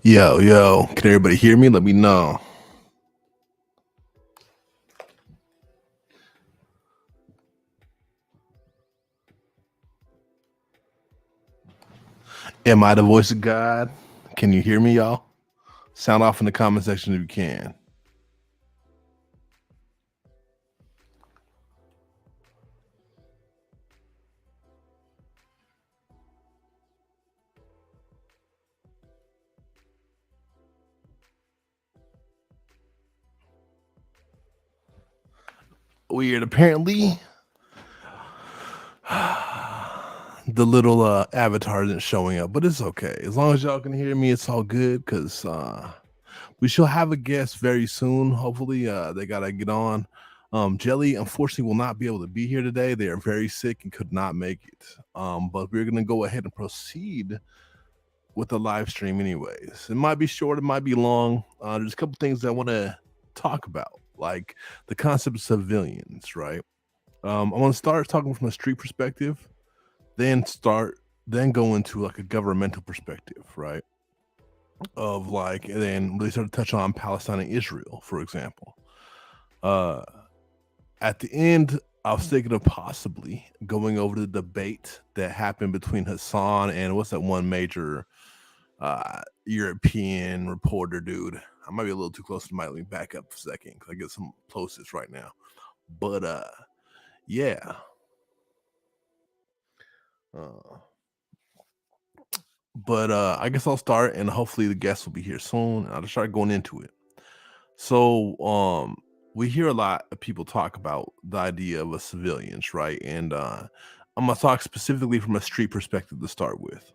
Yo, yo, can everybody hear me? Let me know. Am I the voice of God? Can you hear me, y'all? Sound off in the comment section if you can. Weird. Apparently, the little avatar isn't showing up, but it's okay. As long as y'all can hear me, it's all good because we shall have a guest very soon. Hopefully, they got to get on. Jelly, unfortunately, will not be able to be here today. They are very sick and could not make it. But we're going to go ahead and proceed with the live stream anyways. It might be short, it might be long. There's a couple things I want to talk about, like the concept of civilians, right? I want to start talking from a street perspective, then go into like a governmental perspective, right? Of like, and then really start to touch on Palestine and Israel, for example. Uh, at the end, I was thinking of possibly going over the debate that happened between Hassan and what's that one major European reporter dude. I might be a little too close to my. Let me back up for a second because I get some closest right now. But yeah. Uh, but I guess I'll start, and hopefully the guests will be here soon. I'll just start going into it. So we hear a lot of people talk about the idea of a civilians, right? And I'm gonna talk specifically from a street perspective to start with.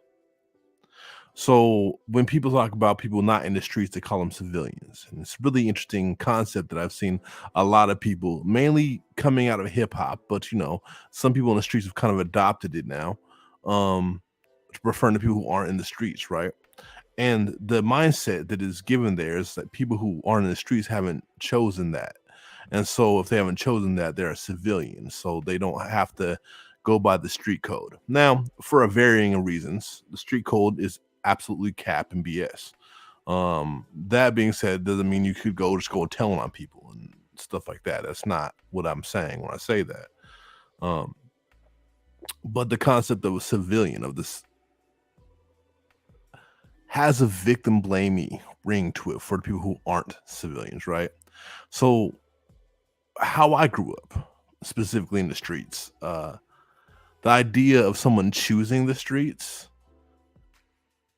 So when people talk about people not in the streets, they call them civilians. And it's a really interesting concept that I've seen a lot of people, mainly coming out of hip hop, but some people in the streets have kind of adopted it now, um, referring to people who aren't in the streets, right? And the mindset that is given there is that people who aren't in the streets haven't chosen that. And so if they haven't chosen that, they're a civilian. So they don't have to go by the street code. Now, for a varying of reasons, the street code is absolutely cap and BS. That being said, doesn't mean you could just go telling on people and stuff like that. That's not what I'm saying when I say that. Um, but the concept of a civilian of this has a victim blamey ring to it for the people who aren't civilians, right? So how I grew up, specifically in the streets, the idea of someone choosing the streets,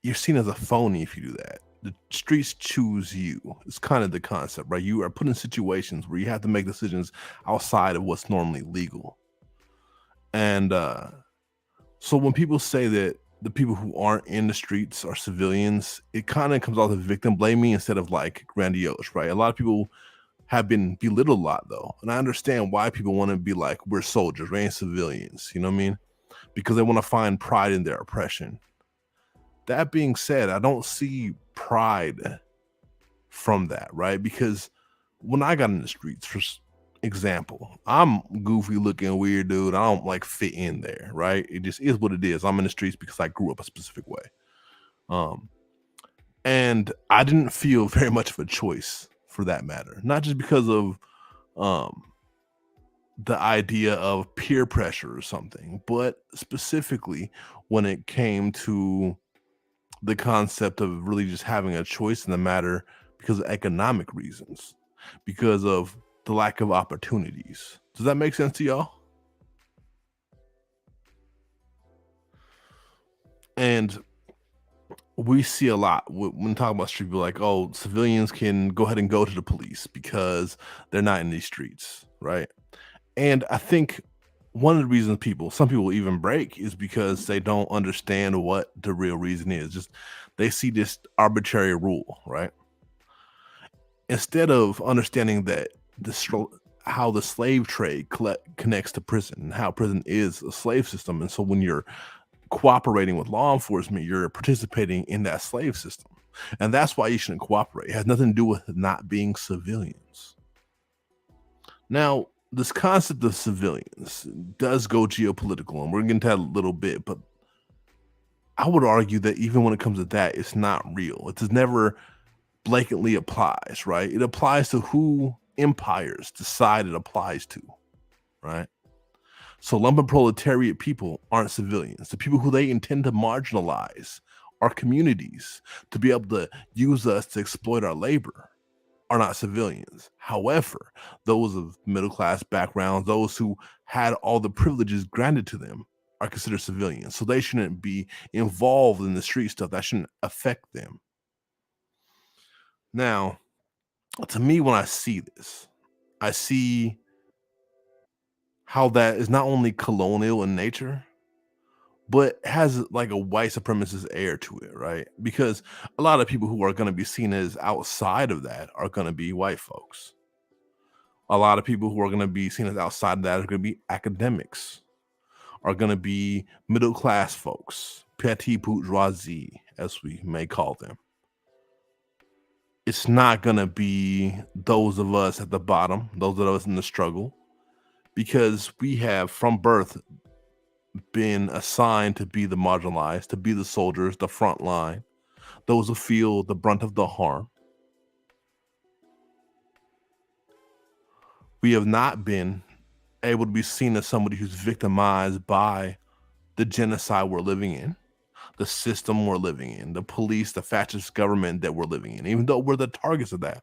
you're seen as a phony if you do that. The streets choose you. It's kind of the concept, right? You are put in situations where you have to make decisions outside of what's normally legal. And so when people say that the people who aren't in the streets are civilians, it kind of comes off as victim blaming instead of like grandiose, right? A lot of people have been belittled a lot though. And I understand why people want to be like, we're soldiers, we ain't civilians, you know what I mean? Because they want to find pride in their oppression. That being said, I don't see pride from that, right? Because when I got in the streets, for example, I'm goofy looking weird dude. I don't like fit in there, right? It just is what it is. I'm in the streets because I grew up a specific way. Um, and I didn't feel very much of a choice for that matter. Not just because of um the idea of peer pressure or something, but specifically when it came to the concept of really just having a choice in the matter because of economic reasons, because of the lack of opportunities. Does that make sense to y'all? And we see a lot when talking about street people like, oh, civilians can go ahead and go to the police because they're not in these streets, right? And I think one of the reasons some people even break is because they don't understand what the real reason is. Just they see this arbitrary rule, right? Instead of understanding that how the slave trade connects to prison and how prison is a slave system. And so when you're cooperating with law enforcement, you're participating in that slave system. And that's why you shouldn't cooperate. It has nothing to do with not being civilians. Now, this concept of civilians does go geopolitical, and we're going to get into that a little bit, but I would argue that even when it comes to that, it's not real. It just never blatantly applies, right? It applies to who empires decide it applies to, right? So lumpen proletariat people aren't civilians. The people who they intend to marginalize are communities to be able to use us to exploit our labor are not civilians. However, those of middle class backgrounds, those who had all the privileges granted to them, are considered civilians. So they shouldn't be involved in the street stuff. That shouldn't affect them. Now, to me, when I see this, I see how that is not only colonial in nature, but has like a white supremacist air to it, right? Because a lot of people who are going to be seen as outside of that are going to be white folks. A lot of people who are going to be seen as outside of that are going to be academics, are going to be middle class folks, petit bourgeoisie, as we may call them. It's not going to be those of us at the bottom, those of us in the struggle, because we have from birth been assigned to be the marginalized, to be the soldiers, the front line, those who feel the brunt of the harm. We have not been able to be seen as somebody who's victimized by the genocide we're living in, the system we're living in, the police, the fascist government that we're living in, even though we're the targets of that.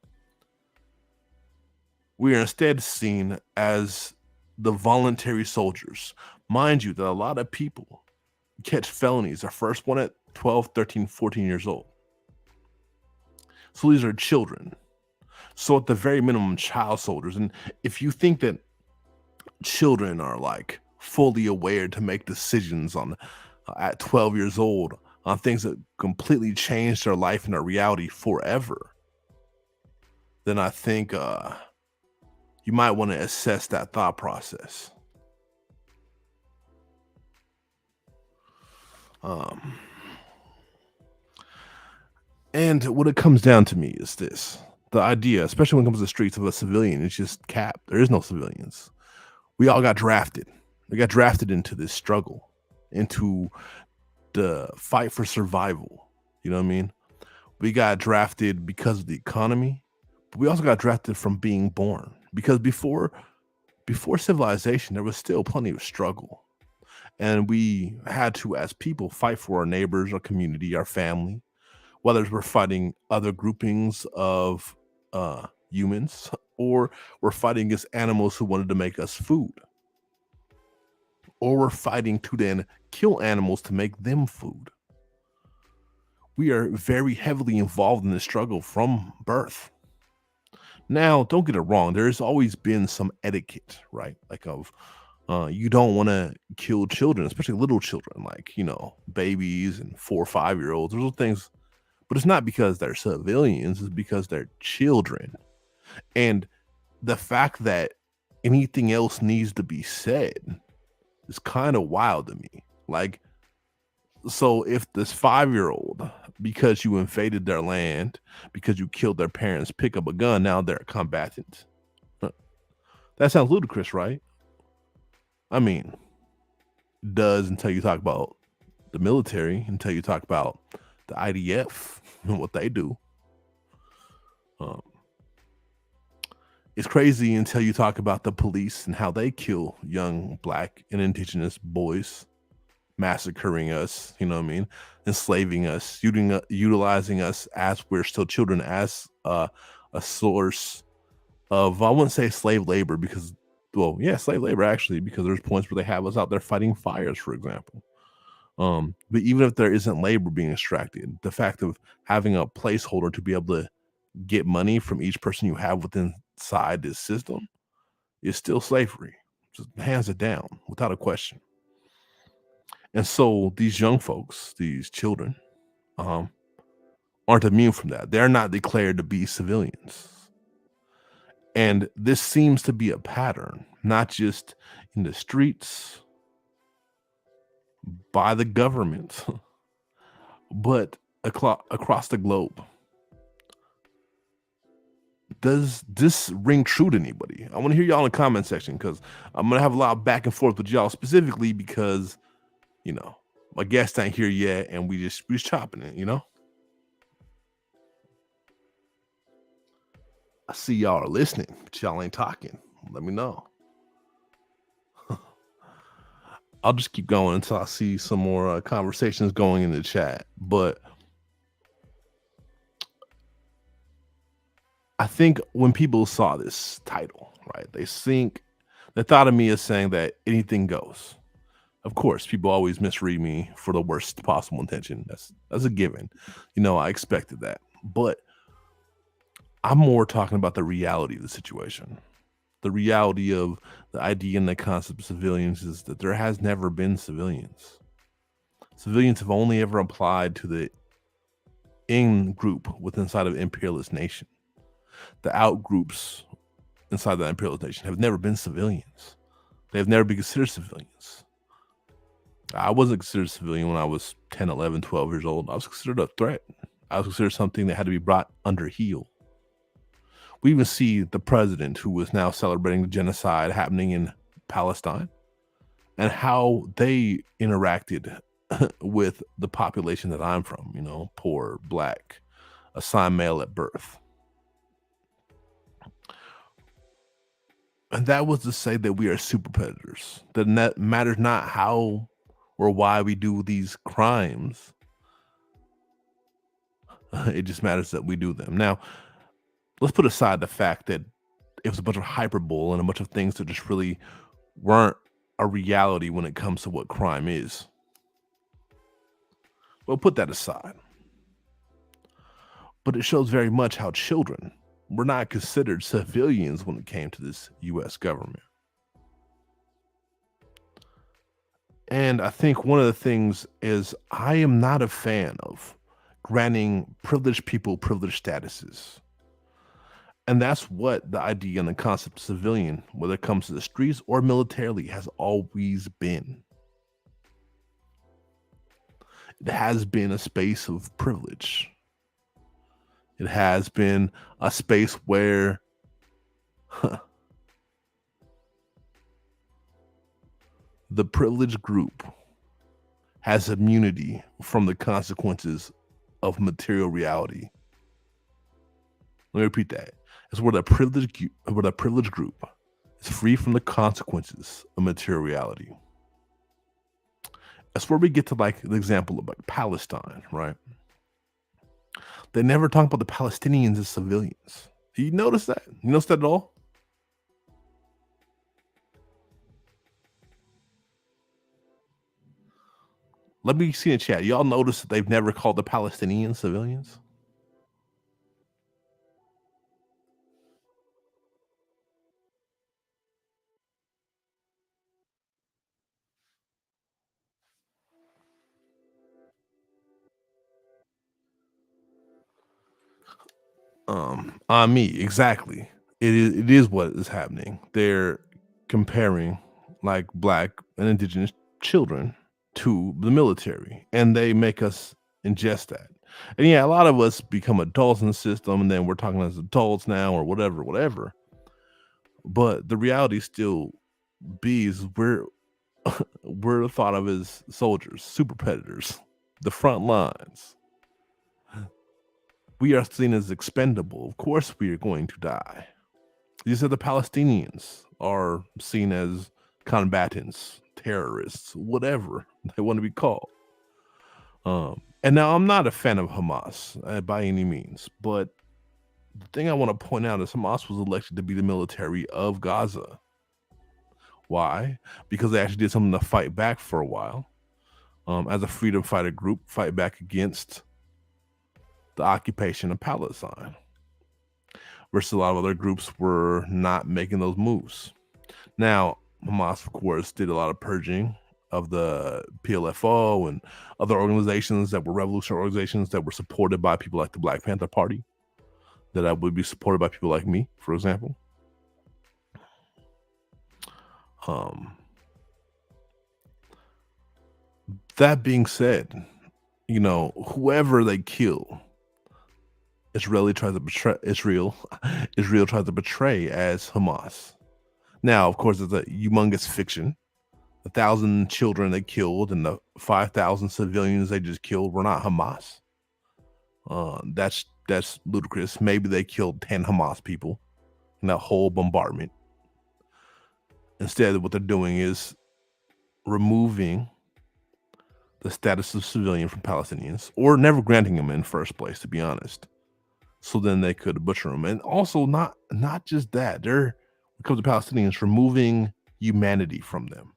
We are instead seen as the voluntary soldiers. Mind you, that a lot of people catch felonies, are first one at 12, 13, 14 years old. So these are children. So at the very minimum, child soldiers. And if you think that children are like fully aware to make decisions on at 12 years old on things that completely change their life and their reality forever, then I think you might want to assess that thought process. Um, and what it comes down to me is this: the idea, especially when it comes to the streets, of a civilian is just cap. There is no civilians. We all got drafted. We got drafted into this struggle, into the fight for survival. You know what I mean? We got drafted because of the economy, but we also got drafted from being born. Because before civilization, there was still plenty of struggle. And we had to, as people, fight for our neighbors, our community, our family, whether we're fighting other groupings of humans or we're fighting against animals who wanted to make us food, or we're fighting to then kill animals to make them food. We are very heavily involved in this struggle from birth. Now, don't get it wrong. There's always been some etiquette, right? Like of you don't want to kill children, especially little children, like babies and 4 or 5 year olds. Those are things, but it's not because they're civilians. It's because they're children, and the fact that anything else needs to be said is kind of wild to me. Like, so if this 5 year old, because you invaded their land, because you killed their parents, pick up a gun, now they're a combatant. Huh. That sounds ludicrous, right? I mean, it does until you talk about the military, until you talk about the IDF and what they do. Um, it's crazy until you talk about the police and how they kill young black and indigenous boys, massacring us, you know what I mean, enslaving us, utilizing us as we're still children as a source of, I wouldn't say slave labor because, well, yeah, slave labor actually, because there's points where they have us out there fighting fires, for example. But even if there isn't labor being extracted, the fact of having a placeholder to be able to get money from each person you have within inside this system is still slavery. Just hands it down without a question. And so these young folks, these children, um, aren't immune from that. They're not declared to be civilians. And this seems to be a pattern, not just in the streets by the government, but across the globe. Does this ring true to anybody? I want to hear y'all in the comment section because I'm gonna have a lot of back and forth with y'all, specifically because you know My guest ain't here yet, and we just chopping it. I see y'all are listening, but y'all ain't talking. Let me know. I'll just keep going until I see some more conversations going in the chat. But I think when people saw this title, right, they thought of me as saying that anything goes. Of course, people always misread me for the worst possible intention. That's a given. I expected that. But I'm more talking about the reality of the situation. The reality of the idea and the concept of civilians is that there has never been civilians. Civilians have only ever applied to the in group inside of imperialist nation. The out groups inside the imperialist nation have never been civilians. They have never been considered civilians. I wasn't considered a civilian when I was 10, 11, 12 years old. I was considered a threat. I was considered something that had to be brought under heel. We even see the president who is now celebrating the genocide happening in Palestine and how they interacted with the population that I'm from, poor, black, assigned male at birth. And that was to say that we are super predators. That matters not how or why we do these crimes. It just matters that we do them. Now, let's put aside the fact that it was a bunch of hyperbole and a bunch of things that just really weren't a reality when it comes to what crime is. We'll put that aside. But it shows very much how children were not considered civilians when it came to this U.S. government. And I think one of the things is I am not a fan of granting privileged people privileged statuses. And that's what the idea and the concept of civilian, whether it comes to the streets or militarily, has always been. It has been a space of privilege. It has been a space where the privileged group has immunity from the consequences of material reality. Let me repeat that. It's where the privileged group is free from the consequences of material reality. That's where we get to like the example of like Palestine, right? They never talk about the Palestinians as civilians. You notice that? You notice that at all? Let me see in chat. Y'all notice that they've never called the Palestinians civilians? On me, exactly. It is what is happening. They're comparing like black and indigenous children to the military, and they make us ingest that. And yeah, a lot of us become adults in the system, and then we're talking as adults now, or whatever. But the reality still is we're thought of as soldiers, super predators, the front lines. We are seen as expendable. Of course, we are going to die. You said the Palestinians are seen as combatants, terrorists, whatever they want to be called. And now I'm not a fan of Hamas by any means, but the thing I want to point out is Hamas was elected to be the military of Gaza. Why? Because they actually did something to fight back for a while. As a freedom fighter group, fight back against the occupation of Palestine. Versus a lot of other groups were not making those moves. Now, Hamas, of course, did a lot of purging of the PLFO and other organizations that were revolutionary organizations that were supported by people like the Black Panther Party, that would be supported by people like me, for example. That being said, whoever they kill, Israel tries to betray as Hamas. Now, of course, it's a humongous fiction 1,000 children they killed and the 5,000 civilians they just killed were not Hamas. That's ludicrous. Maybe they killed 10 Hamas people in that whole bombardment. Instead, what they're doing is removing the status of civilian from Palestinians, or never granting them in the first place, to be honest. So then they could butcher them, and also not just that. They're, when it comes to Palestinians, removing humanity from them,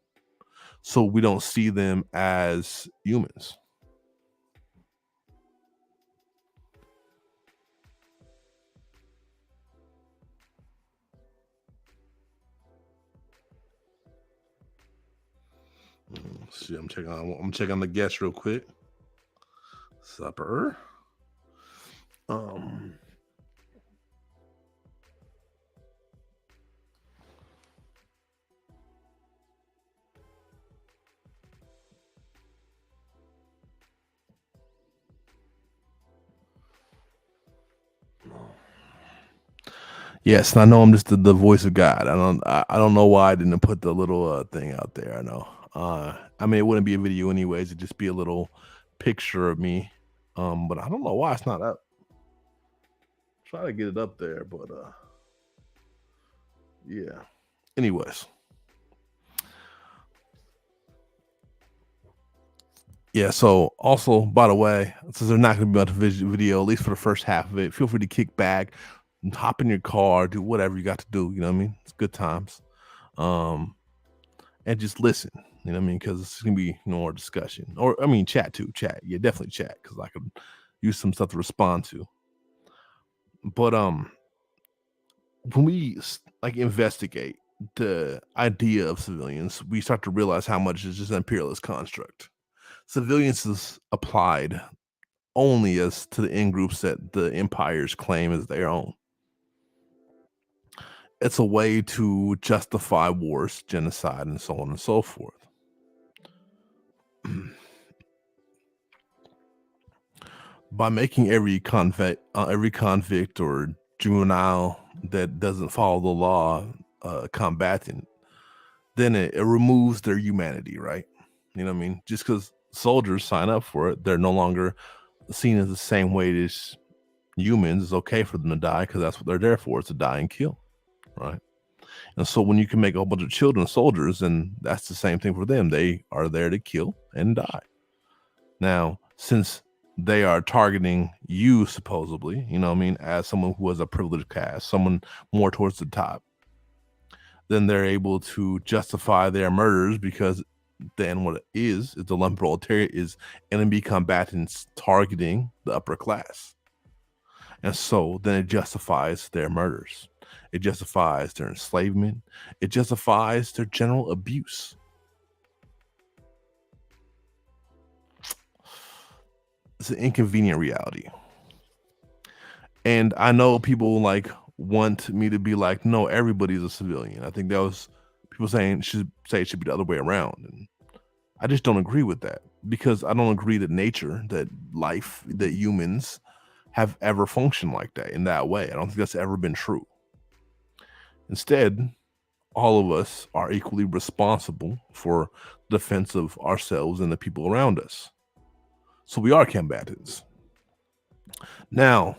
so we don't see them as humans. See, I'm checking on the guests real quick. Supper. Yes, and I know I'm just the voice of God. I don't know why I didn't put the little thing out there. I know. I mean, it wouldn't be a video anyways. It'd just be a little picture of me. But I don't know why it's not up. Try to get it up there, but yeah. Anyways. Yeah, so also, by the way, since they're not going to be about the video, at least for the first half of it, feel free to kick back, hop in your car, do whatever you got to do. You know what I mean? It's good times. And just listen. You know what I mean? Because it's going to be more discussion. Or, I mean, chat too. Chat. Yeah, definitely chat, because I could use some stuff to respond to. But when we investigate the idea of civilians, we start to realize how much is just an imperialist construct. Civilians is applied only as to the in groups that the empires claim as their own. It's a way to justify wars, genocide, and so on and so forth. By making every convict or juvenile that doesn't follow the law combatant, then it removes their humanity, right? You know what I mean? Just because soldiers sign up for it, they're no longer seen as the same way as humans. It's okay for them to die because that's what they're there for, is to die and kill, right? And so when you can make a whole bunch of children soldiers, and that's the same thing for them. They are there to kill and die. Now, since they are targeting you, supposedly, you know what I mean, as someone who has a privileged caste, someone more towards the top, then they're able to justify their murders, because then what it is the lump proletariat is enemy combatants targeting the upper class. And so then it justifies their murders. It justifies their enslavement. It justifies their general abuse. It's an inconvenient reality. And I know people want me to be like, no, everybody's a civilian. I think that was people saying it should be the other way around. And I just don't agree with that, because I don't agree that nature, that life, that humans have ever functioned like that, in that way. I don't think that's ever been true. Instead, all of us are equally responsible for the defense of ourselves and the people around us. So we are combatants. Now,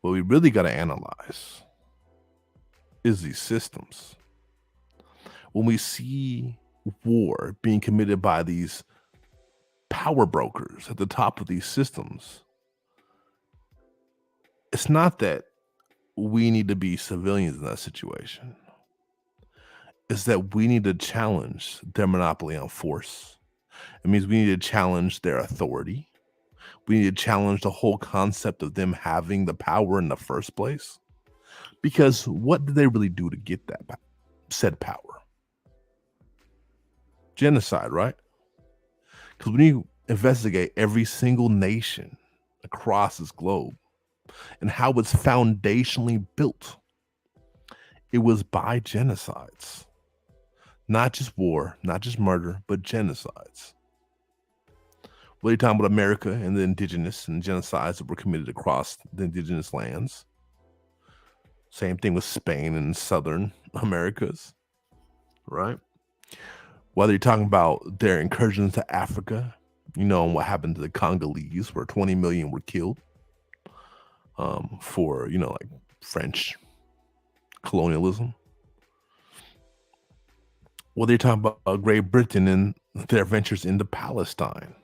what we really got to analyze is these systems. When we see war being committed by these power brokers at the top of these systems, it's not that we need to be civilians in that situation. It's that we need to challenge their monopoly on force. It means we need to challenge their authority. We need to challenge the whole concept of them having the power in the first place. Because what did they really do to get that said power? Genocide, right? Because when you investigate every single nation across this globe and how it's foundationally built, it was by genocides. Not just war, not just murder, but genocides. What are you talking about? America and the indigenous and genocides that were committed across the indigenous lands. Same thing with Spain and Southern Americas, right? Whether you're talking about their incursions to Africa, and what happened to the Congolese, where 20 million were killed for, like French colonialism. Whether you're talking about Great Britain and their ventures into Palestine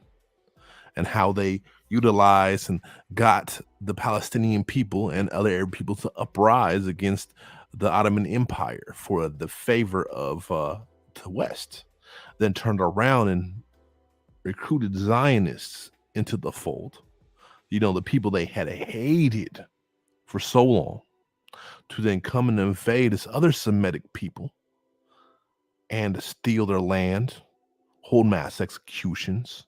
and how they utilized and got the Palestinian people and other Arab people to uprise against the Ottoman Empire for the favor of the West, then turned around and recruited Zionists into the fold. The people they had hated for so long, to then come and invade this other Semitic people and steal their land, hold mass executions,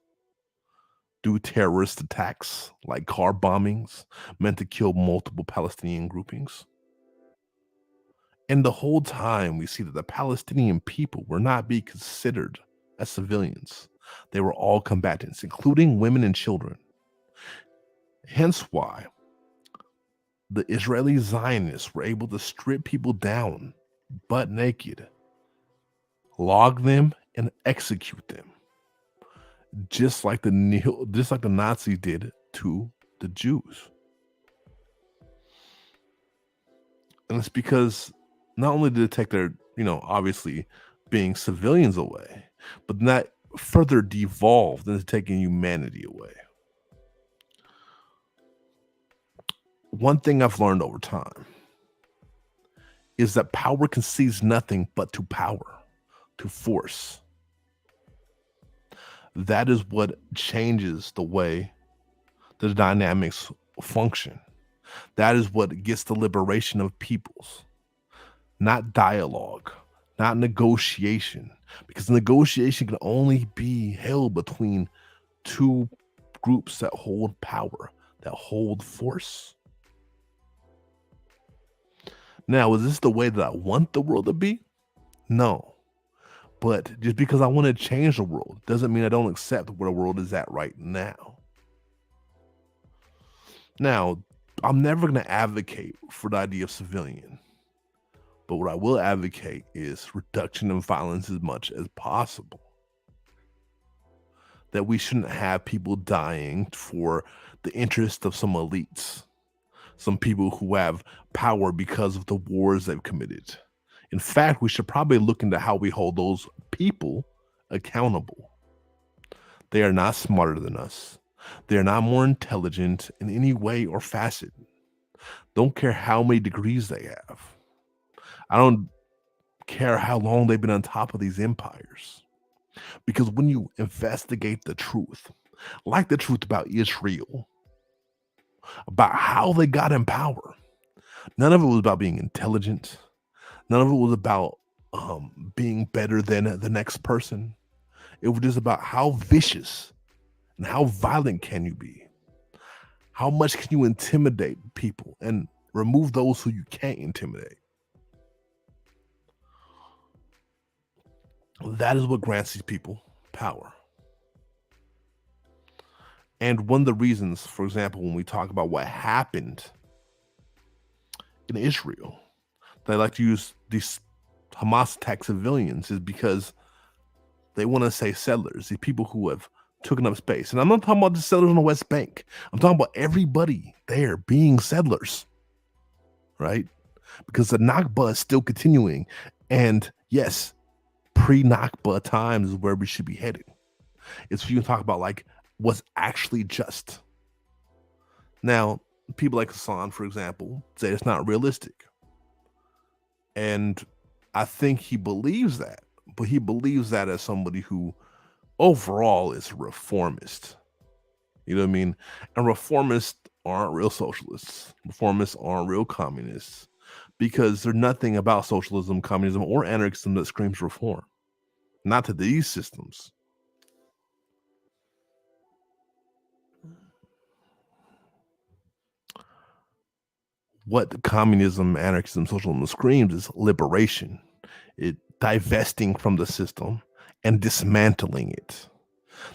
do terrorist attacks like car bombings meant to kill multiple Palestinian groupings. And the whole time we see that the Palestinian people were not being considered as civilians. They were all combatants, including women and children. Hence why the Israeli Zionists were able to strip people down butt naked, log them, and execute them, just like the Nazis did to the Jews. And it's because not only did it take their, obviously being civilians away, but that further devolved into taking humanity away. One thing I've learned over time is that power concedes nothing but to power, to force. That is what changes the way the dynamics function. That is what gets the liberation of peoples, not dialogue, not negotiation, because negotiation can only be held between two groups that hold power, that hold force. Now, is this the way that I want the world to be? No. But just because I want to change the world doesn't mean I don't accept where the world is at right now. Now, I'm never going to advocate for the idea of civilian. But what I will advocate is reduction of violence as much as possible. That we shouldn't have people dying for the interest of some elites, some people who have power because of the wars they've committed. In fact, we should probably look into how we hold those people accountable. They are not smarter than us. They are not more intelligent in any way or facet. Don't care how many degrees they have. I don't care how long they've been on top of these empires. Because when you investigate the truth, like the truth about Israel, about how they got in power, none of it was about being intelligent. None of it was about being better than the next person. It was just about how vicious and how violent can you be? How much can you intimidate people and remove those who you can't intimidate? That is what grants these people power. And one of the reasons, for example, when we talk about what happened in Israel, they like to use these Hamas attack civilians is because they want to say settlers, these people who have taken up space. And I'm not talking about the settlers on the West Bank. I'm talking about everybody there being settlers, right? Because the Nakba is still continuing. And yes, pre-Nakba times is where we should be headed. It's you can talk about like what's actually just. Now, people like Hasan, for example, say it's not realistic. And I think he believes that, but he believes that as somebody who overall is a reformist. You know what I mean? And reformists aren't real socialists. Reformists aren't real communists because there's nothing about socialism, communism, or anarchism that screams reform. Not to these systems. What communism, anarchism, socialism screams is liberation. It divesting from the system and dismantling it.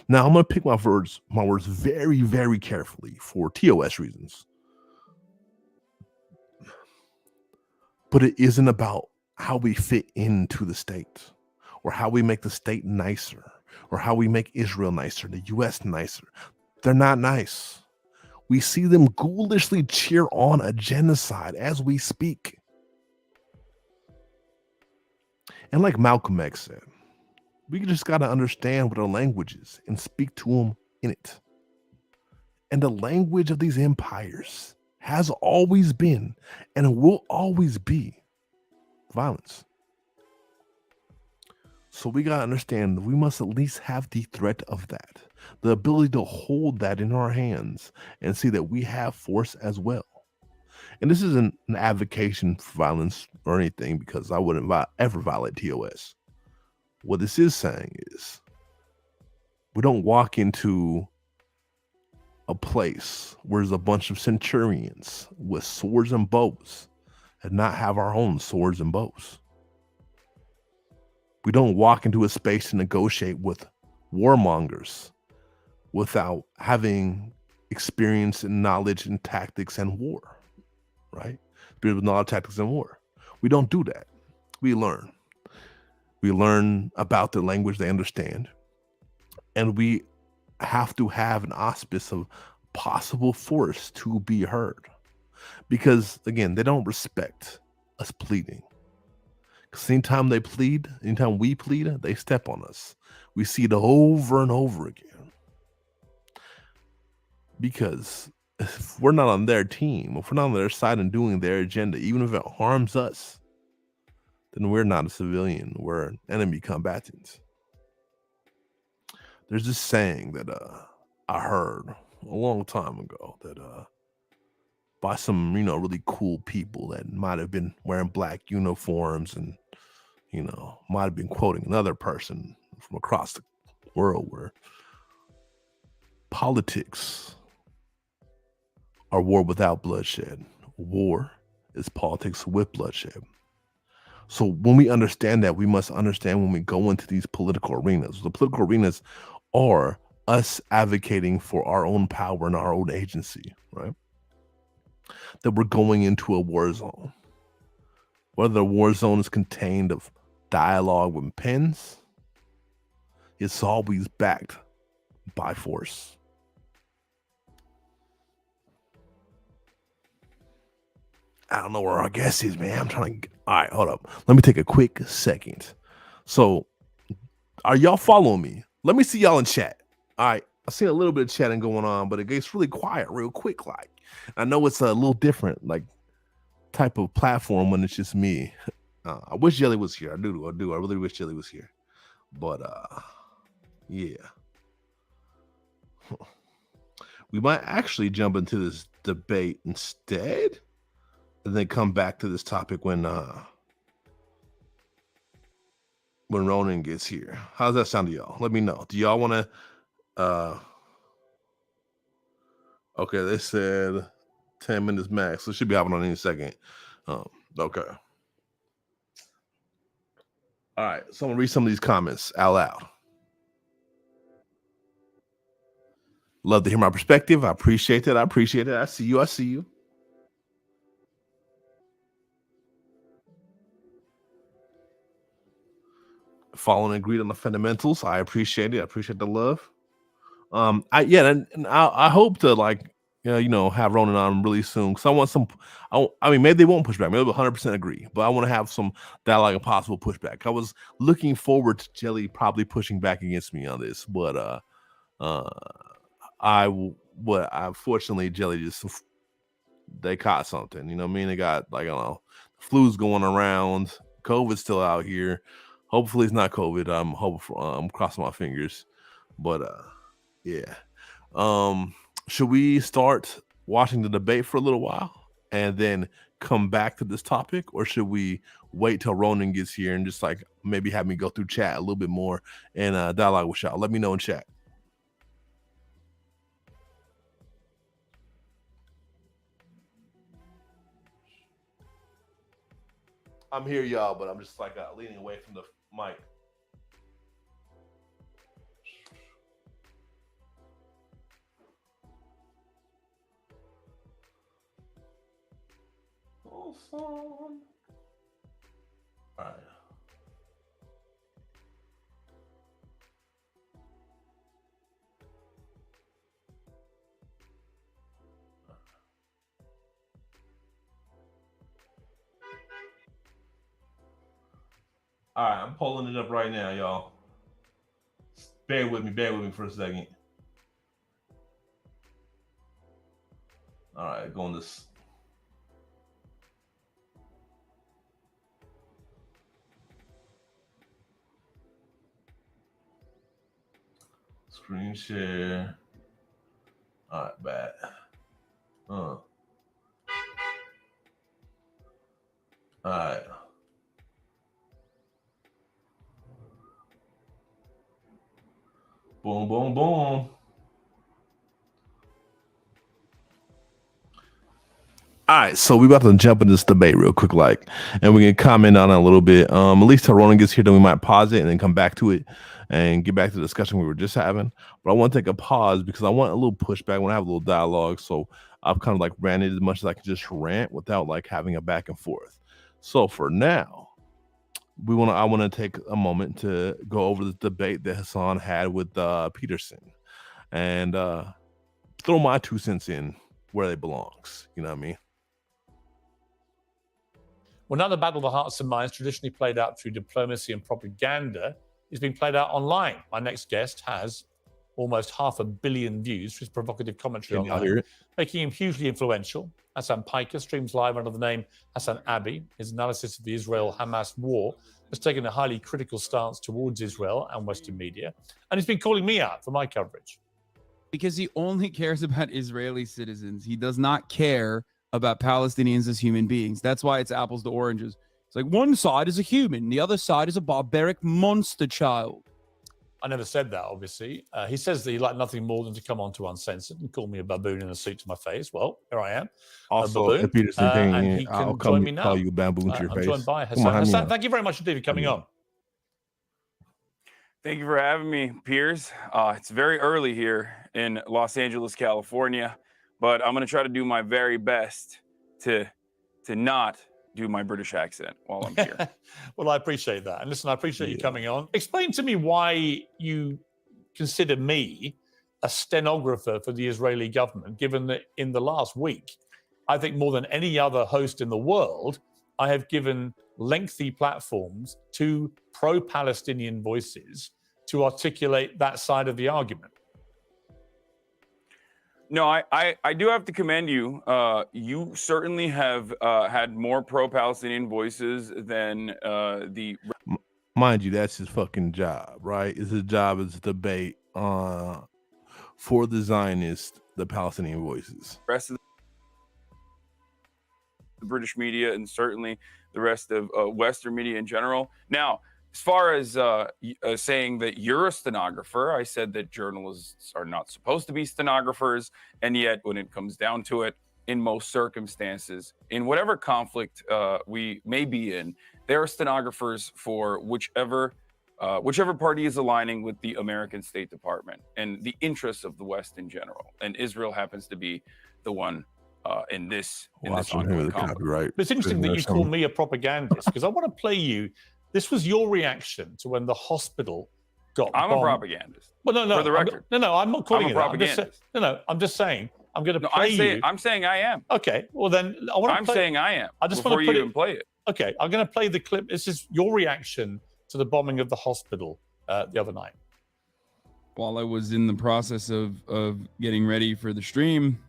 Now I'm going to pick my words very, very carefully for TOS reasons. But it isn't about how we fit into the state or how we make the state nicer, or how we make Israel nicer, the US nicer. They're not nice. We see them ghoulishly cheer on a genocide as we speak. And like Malcolm X said, we just got to understand what our language is and speak to them in it. And the language of these empires has always been and will always be violence. So we got to understand that we must at least have the threat of that, the ability to hold that in our hands and see that we have force as well. And this isn't an advocation for violence or anything, because I wouldn't ever violate TOS. What this is saying is we don't walk into a place where there's a bunch of centurions with swords and bows and not have our own swords and bows. We don't walk into a space to negotiate with warmongers without having experience and knowledge and tactics and war, right? Experience with knowledge, tactics, and war. We don't do that. We learn. We learn about the language they understand. And we have to have an auspice of possible force to be heard. Because, again, they don't respect us pleading. Because anytime we plead, they step on us. We see it over and over again. Because if we're not on their team, if we're not on their side and doing their agenda, even if it harms us, then we're not a civilian. We're enemy combatants. There's this saying that I heard a long time ago that by some, really cool people that might have been wearing black uniforms and, might have been quoting another person from across the world, where politics are war without bloodshed. War is politics with bloodshed. So when we understand that, we must understand when we go into these political arenas. The political arenas are us advocating for our own power and our own agency, right? That we're going into a war zone. Whether the war zone is contained of dialogue with pens, it's always backed by force. I don't know where our guest is, man. I'm trying to. All right, hold up. Let me take a quick second. So, are y'all following me? Let me see y'all in chat. All right, I see a little bit of chatting going on, but it gets really quiet real quick. Like, I know it's a little different, like, type of platform when it's just me. I wish Jelly was here. I do. I really wish Jelly was here. But yeah, we might actually jump into this debate instead, and then come back to this topic when Ronan gets here. How does that sound to y'all? Let me know. Do y'all want to? Okay, they said 10 minutes max. So it should be happening in a second. Okay. All right. So I'm gonna read some of these comments out loud. Love to hear my perspective. I appreciate that. I see you. Following and agreed on the fundamentals. I appreciate it. I appreciate the love. I hope to have Ronan on really soon, because I want some. I mean, maybe they won't push back. Maybe they'll 100% agree, but I want to have some dialogue and possible pushback. I was looking forward to Jelly probably pushing back against me on this, but unfortunately Jelly just, they caught something. You know what I mean? They got, like, I don't know, flu's going around. COVID's still out here. Hopefully it's not COVID. I'm crossing my fingers, but yeah. Should we start watching the debate for a little while and then come back to this topic, or should we wait till Ronan gets here and just like maybe have me go through chat a little bit more and dialogue with y'all? Let me know in chat. I'm here, y'all, but I'm just like leaning away from the mic. All right. All right, I'm pulling it up right now, y'all. Bear with me for a second. All right, go on this. Screen share. All right, bad. All right. Boom, boom, boom. All right, so we about to jump in this debate real quick, and we can comment on it a little bit. At least till Ronan gets here, then we might pause it and then come back to it and get back to the discussion we were just having. But I want to take a pause because I want a little pushback. I want to have a little dialogue. So I've kind of ranted as much as I can just rant without having a back and forth. So for now, I want to take a moment to go over the debate that Hasan had with Peterson and throw my 2 cents in where they belongs. You know what I mean? Well, now the battle of the hearts and minds, traditionally played out through diplomacy and propaganda, is being played out online. My next guest has almost 500 million views for his provocative commentary online, making him hugely influential. Hasan Piker streams live under the name Hasan Abi. His analysis of the Israel-Hamas war has taken a highly critical stance towards Israel and Western media, and he's been calling me out for my coverage. Because he only cares about Israeli citizens. He does not care about Palestinians as human beings. That's why it's apples to oranges. It's like one side is a human, the other side is a barbaric monster child. I never said that, obviously. He says that he'd like nothing more than to come on to Uncensored and call me a baboon in a suit to my face. Well, here I am. Also, a baboon, Peterson and he can join me now. Call you a baboon to your I'm face. joined by Hasan. Hasan, thank you very much indeed for coming on. Thank you for having me, Piers. It's very early here in Los Angeles, California, but I'm going to try to do my very best to not do my British accent while I'm here. Well, I appreciate that. And listen, I appreciate you coming on. Explain to me why you consider me a stenographer for the Israeli government, given that in the last week, I think more than any other host in the world, I have given lengthy platforms to pro-Palestinian voices to articulate that side of the argument. No, I do have to commend you. You certainly have had more pro-Palestinian voices than the... Mind you, that's his fucking job, right? His job is to debate for the Zionists, the Palestinian voices. Rest of the British media and certainly the rest of Western media in general. Now, as far as saying that you're a stenographer, I said that journalists are not supposed to be stenographers. And yet, when it comes down to it, in most circumstances, in whatever conflict we may be in, there are stenographers for whichever party is aligning with the American State Department and the interests of the West in general. And Israel happens to be the one in this ongoing conflict. Copyright. But it's interesting that you call me a propagandist, because I want to play you. This was your reaction to when the hospital got bombed. I'm a propagandist. Well, no. For the record. I'm not calling you that. I'm just saying. I'm going to play you. I'm saying I am. Okay. Well, then I want to. I'm saying I am. I just want to even play it. Okay. I'm going to play the clip. This is your reaction to the bombing of the hospital the other night. While I was in the process of getting ready for the stream,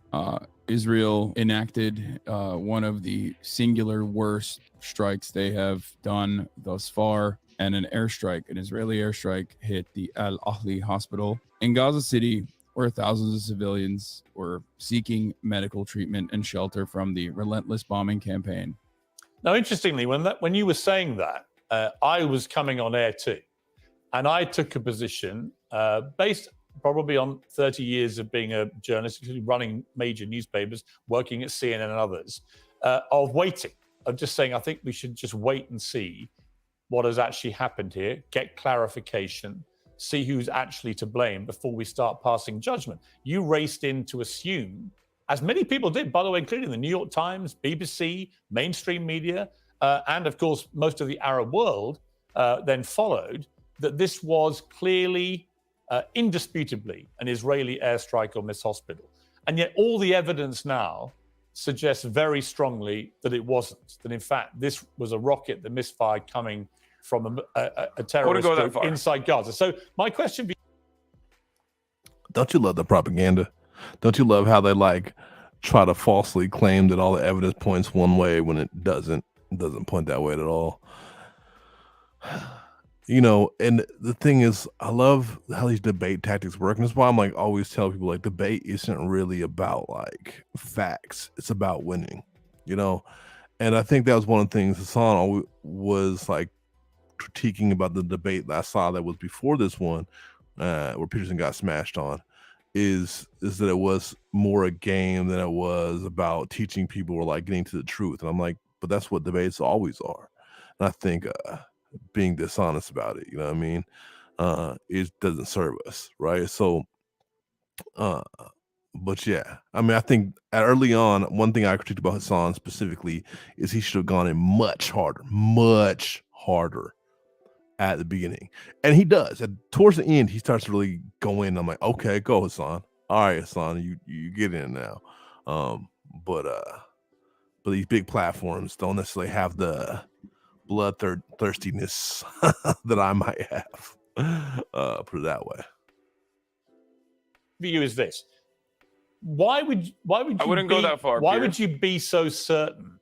Israel enacted one of the singular worst strikes they have done thus far, and an Israeli airstrike hit the Al Ahli hospital in Gaza City, where thousands of civilians were seeking medical treatment and shelter from the relentless bombing campaign. Now, interestingly, when you were saying that, I was coming on air too, and I took a position based probably on 30 years of being a journalist, running major newspapers, working at CNN and others, of waiting, of just saying, I think we should just wait and see what has actually happened here, get clarification, see who's actually to blame before we start passing judgment. You raced in to assume, as many people did, by the way, including the New York Times, BBC, mainstream media, and of course, most of the Arab world then followed, that this was clearly, indisputably, an Israeli airstrike on this hospital. And yet all the evidence now suggests very strongly that it wasn't, that in fact, this was a rocket that misfired coming from a wouldn't terrorist go that group far. inside Gaza. So my question. Don't you love the propaganda? Don't you love how they like try to falsely claim that all the evidence points one way when it doesn't? It doesn't point that way at all. You know, and the thing is, I love how these debate tactics work. And that's why I'm like always tell people like debate isn't really about like facts. It's about winning, you know? And I think that was one of the things Hasan always was like critiquing about the debate that I saw that was before this one, where Peterson got smashed on, is that it was more a game than it was about teaching people or like getting to the truth. And I'm like, but that's what debates always are. And I think being dishonest about it, you know what I mean? It doesn't serve us, right? So, but yeah, I mean, I think early on, one thing I critiqued about Hasan specifically is he should have gone in much harder at the beginning, and he does. And towards the end, he starts to really go in. I'm like, okay, go Hasan. All right, Hasan, you get in now. But these big platforms don't necessarily have the thirstiness that I might have. Put it that way. View is this: why would you I wouldn't go that far. Why Piers. would you be so certain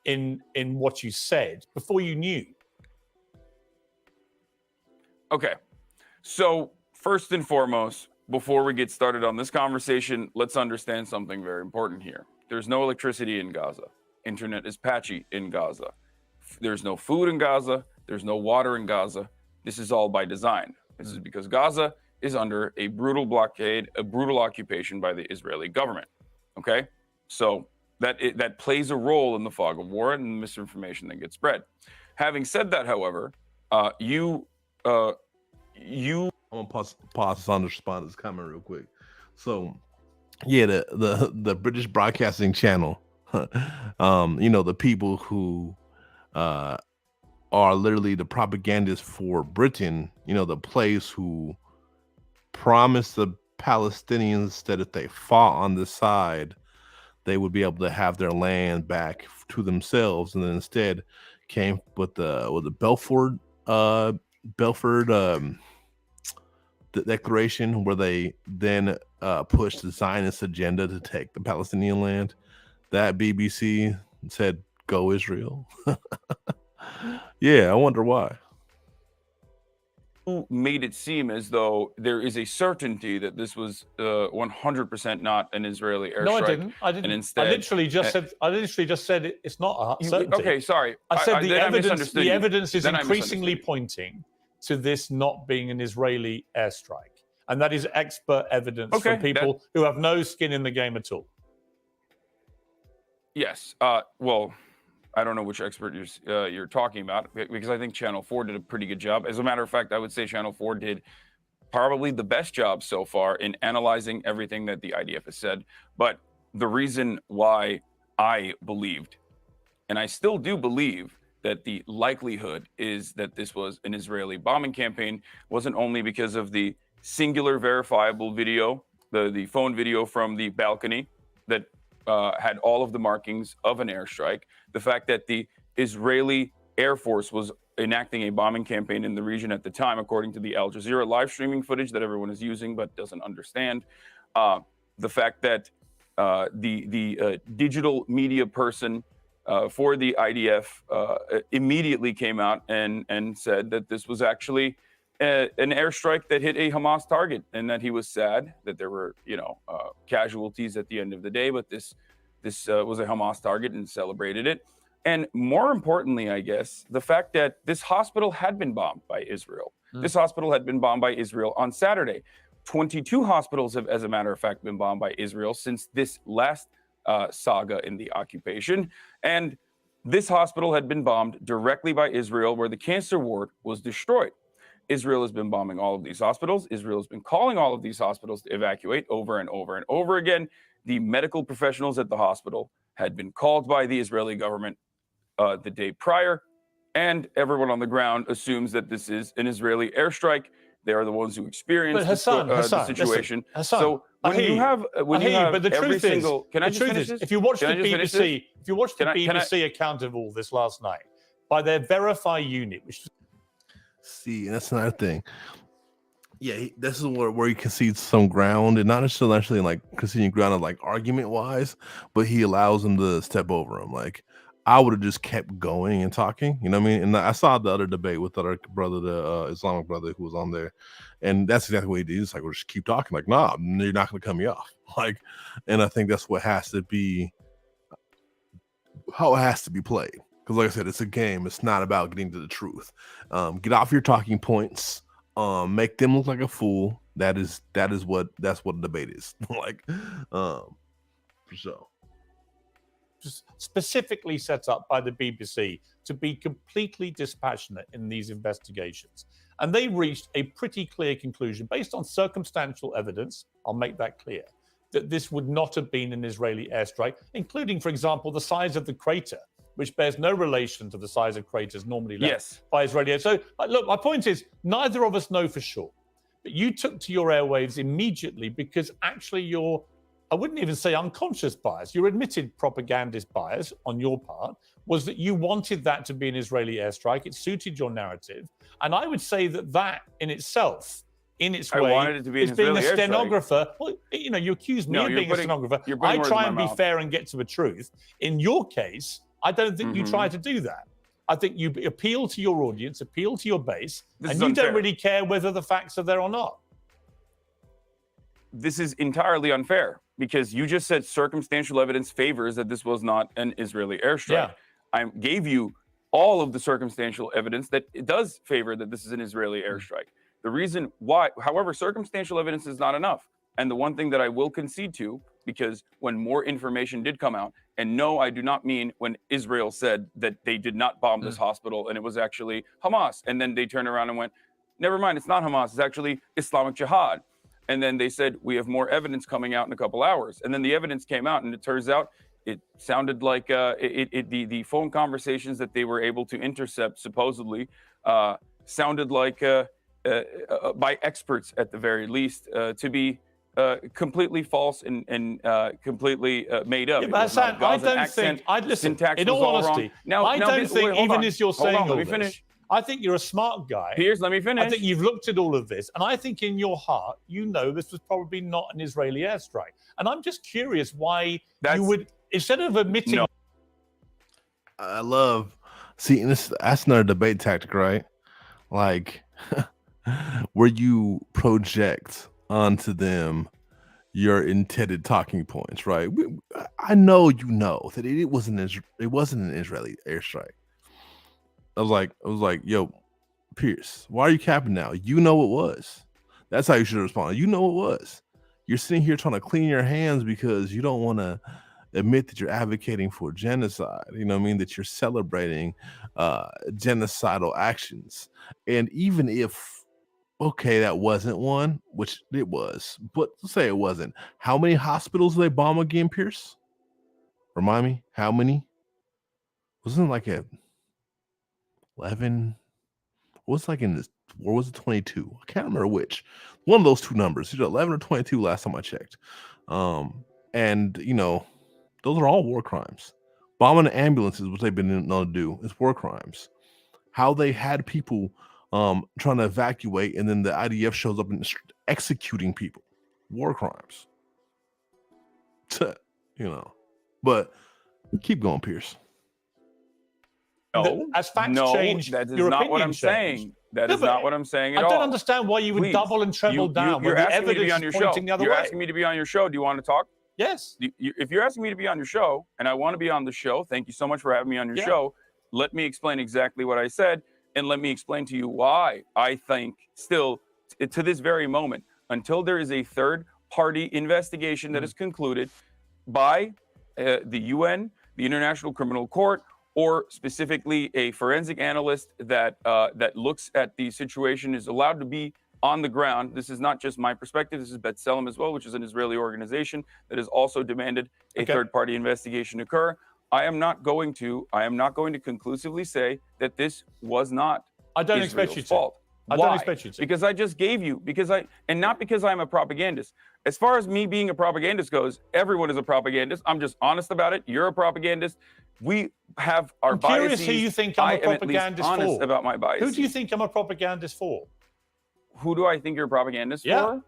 in what you said before you knew? Okay, so first and foremost, before we get started on this conversation, let's understand something very important here. There's no electricity in Gaza. Internet is patchy in Gaza. There's no food in Gaza. There's no water in Gaza. This is all by design. This is because Gaza is under a brutal blockade, a brutal occupation by the Israeli government. Okay, so that plays a role in the fog of war and the misinformation that gets spread. Having said that, however, I'm gonna pause on to respond to this comment real quick. So, yeah, the British Broadcasting Channel, you know, the people who are literally the propagandists for Britain, you know, the place who promised the Palestinians that if they fought on this side, they would be able to have their land back to themselves, and then instead came with the Belfort the declaration, where they then pushed the Zionist agenda to take the Palestinian land. That BBC said, "Go Israel." Yeah, I wonder why. Made it seem as though there is a certainty that this was 100% not an Israeli airstrike. No, I didn't. And instead, I literally just said it's not a certainty. Okay, sorry. I said the then evidence is Then I increasingly misunderstood you. pointing to this not being an Israeli airstrike, and that is expert evidence Okay, from people who have no skin in the game at all. Yes. Well, I don't know which expert you're talking about, because I think Channel 4 did a pretty good job. As a matter of fact, I would say Channel 4 did probably the best job so far in analyzing everything that the IDF has said. But the reason why I believed, and I still do believe, that the likelihood is that this was an Israeli bombing campaign wasn't only because of the singular verifiable video, the phone video from the balcony that had all of the markings of an airstrike, the fact that the Israeli Air Force was enacting a bombing campaign in the region at the time, according to the Al Jazeera live streaming footage that everyone is using but doesn't understand, the fact that the digital media person for the IDF immediately came out and said that this was actually an airstrike that hit a Hamas target, and that he was sad that there were, casualties at the end of the day, but this was a Hamas target, and celebrated it. And more importantly, I guess, the fact that this hospital had been bombed by Israel. This hospital had been bombed by Israel on Saturday. 22 hospitals have, as a matter of fact, been bombed by Israel since this last saga in the occupation. And this hospital had been bombed directly by Israel, where the cancer ward was destroyed. Israel has been bombing all of these hospitals. Israel has been calling all of these hospitals to evacuate over and over and over again. The medical professionals at the hospital had been called by the Israeli government the day prior, and everyone on the ground assumes that this is an Israeli airstrike. They are the ones who experienced the situation. Listen, Hasan, so when you have but the every truth single, is, can I the just truth finish is, this? if you watch the Can I just finish this? BBC, if you watch the Can I- BBC account of all this last night by their Verify unit, which See, and that's another thing. Yeah, this is where he concedes some ground, and not necessarily like conceding ground of like argument wise, but he allows him to step over him. Like I would have just kept going and talking, you know what I mean? And I saw the other debate with the other brother, the Islamic brother who was on there, and that's exactly what he did. It's like, we'll just keep talking. Like, nah, you're not going to cut me off. Like, and I think that's what has to be how it has to be played. Because, like I said, it's a game. It's not about getting to the truth. Get off your talking points. Make them look like a fool. That's what the debate is. Like, for sure. Just specifically set up by the BBC to be completely dispassionate in these investigations. And they reached a pretty clear conclusion based on circumstantial evidence. I'll make that clear. That this would not have been an Israeli airstrike, including, for example, the size of the crater, which bears no relation to the size of craters normally left by Israeli air. So, look, my point is, neither of us know for sure. But you took to your airwaves immediately because actually your, I wouldn't even say unconscious bias, your admitted propagandist bias on your part was that you wanted that to be an Israeli airstrike. It suited your narrative. And I would say that in itself, in its way, wanted it to be an being a Israeli airstrike. stenographer. Well, you know, you accuse me of being a stenographer. I try and be fair and get to the truth. In your case, I don't think you try to do that. I think you appeal to your audience, appeal to your base, and you don't really care whether the facts are there or not. This is entirely unfair because you just said circumstantial evidence favors that this was not an Israeli airstrike. Yeah. I gave you all of the circumstantial evidence that it does favor that this is an Israeli airstrike. The reason why, however, circumstantial evidence is not enough. And the one thing that I will concede to, because when more information did come out, and no, I do not mean when Israel said that they did not bomb this hospital and it was actually Hamas. And then they turned around and went, never mind, it's not Hamas, it's actually Islamic Jihad. And then they said, we have more evidence coming out in a couple hours. And then the evidence came out and it turns out it sounded like the phone conversations that they were able to intercept supposedly sounded like by experts at the very least to be completely false and completely made up. Yeah, but Hasan, I don't think. Listen. In all honesty, I don't think even as you're saying all this, I think you're a smart guy. Piers, let me finish. I think you've looked at all of this, and I think in your heart, you know this was probably not an Israeli airstrike. And I'm just curious why you would, instead of admitting. No. I love seeing this. That's another debate tactic, right? Like, where you project onto them your intended talking points, right? I know you know that it wasn't an Israeli airstrike. I was like, yo, Piers, why are you capping now? You know it was. That's how you should have responded. You know it was. You're sitting here trying to clean your hands because you don't want to admit that you're advocating for genocide. You know what I mean? That you're celebrating genocidal actions. And even if, okay, that wasn't one, which it was, but let's say it wasn't. How many hospitals did they bomb again, Piers? Remind me, how many? Wasn't it like 11? What's like in this? Or was it 22? I can't remember which. One of those two numbers, either 11 or 22 last time I checked. And you know, those are all war crimes. Bombing ambulances, which they've been known to do, is war crimes. How they had people trying to evacuate, and then the IDF shows up and executing people. War crimes. You know. But keep going, Piers. No, as facts change, that is your not what I'm opinion saying. changed. That is not what I'm saying at all. I don't understand why you would double and treble down when the evidence is pointing the other way. You're asking me to be on your show. Do you want to talk? Yes. If you're asking me to be on your show, and I want to be on the show, thank you so much for having me on your show. Let me explain exactly what I said, and let me explain to you why I think still, to this very moment, until there is a third-party investigation that is concluded by the UN, the International Criminal Court, or specifically a forensic analyst that looks at the situation, is allowed to be on the ground. This is not just my perspective. This is B'Tselem as well, which is an Israeli organization that has also demanded a third-party investigation occur. I am not going to conclusively say that this was not I don't Israel's expect you to. fault. I Why? don't expect you to. Because I just gave you, and not because I'm a propagandist. As far as me being a propagandist goes, everyone is a propagandist. I'm just honest about it. You're a propagandist. We have our I'm biases. curious who you think I'm a I am at least propagandist honest for. about my biases. Who do you think I'm a propagandist for? Who do I think you're a propagandist Yeah. for?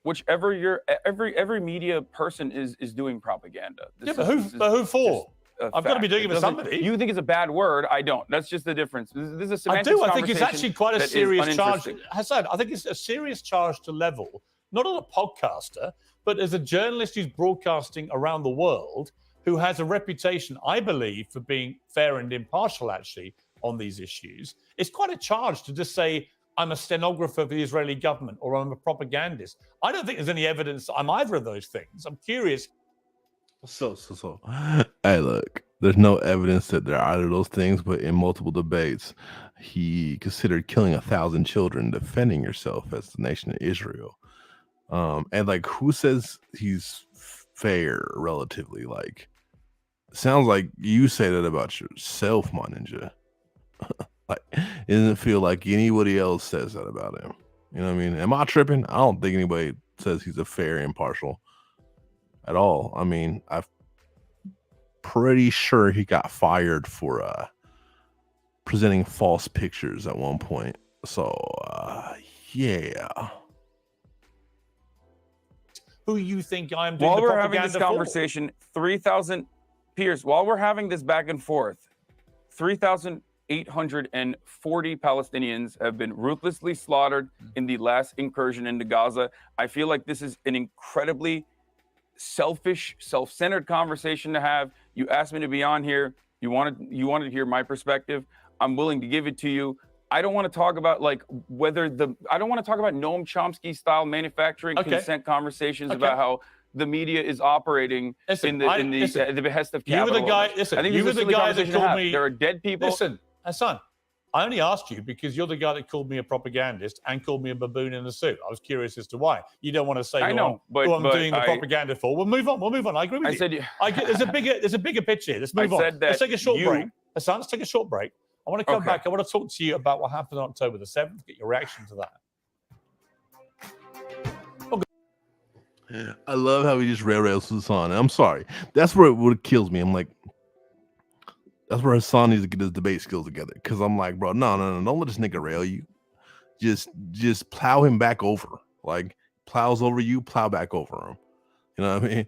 Whichever every media person is doing propaganda. Yeah, but who for? I've got to be doing it with somebody. You think it's a bad word? I don't. That's just the difference. This is a semantics I do. I think conversation it's actually quite a that is serious charge. uninteresting. Hasan, I think it's a serious charge to level, not on a podcaster, but as a journalist who's broadcasting around the world, who has a reputation, I believe, for being fair and impartial, actually, on these issues. It's quite a charge to just say, I'm a stenographer for the Israeli government or I'm a propagandist. I don't think there's any evidence that I'm either of those things. I'm curious. So. Hey, look, there's no evidence that they're either of those things, but in multiple debates, he considered killing 1,000 children defending yourself as the nation of Israel. And like, who says he's fair relatively? Like, sounds like you say that about yourself, my ninja. Like, it doesn't feel like anybody else says that about him. You know what I mean? Am I tripping? I don't think anybody says he's a fair and impartial at all. I mean, I'm pretty sure he got fired for presenting false pictures at one point. So, yeah. Who you think I'm doing While the we're propaganda having this for? conversation, 3,000 Piers, while we're having this back and forth, 3,840 Palestinians have been ruthlessly slaughtered in the last incursion into Gaza. I feel like this is an incredibly selfish, self-centered conversation to have. You asked me to be on here. You wanted to hear my perspective. I'm willing to give it to you. I don't want to talk about I don't want to talk about Noam Chomsky style manufacturing consent conversations about how the media is operating at the behest of capital. You were the guy. Listen, I think you were the guy that called me. There are dead people. Listen, Hasan, I only asked you because you're the guy that called me a propagandist and called me a baboon in a suit. I was curious as to why. You don't want to say who I'm doing the propaganda for. We'll move on. I agree with you. There's a bigger picture here. Let's move on. Let's take a short break. Hasan, let's take a short break. I want to come back. I want to talk to you about what happened on October the 7th. Get your reaction to that. I love how he just rails Hasan. I'm sorry. That's where it kills me. I'm like, that's where Hasan needs to get his debate skills together. Because I'm like, bro, no, don't let this nigga rail you. Just plow him back over. Like, plows over you, plow back over him. You know what I mean?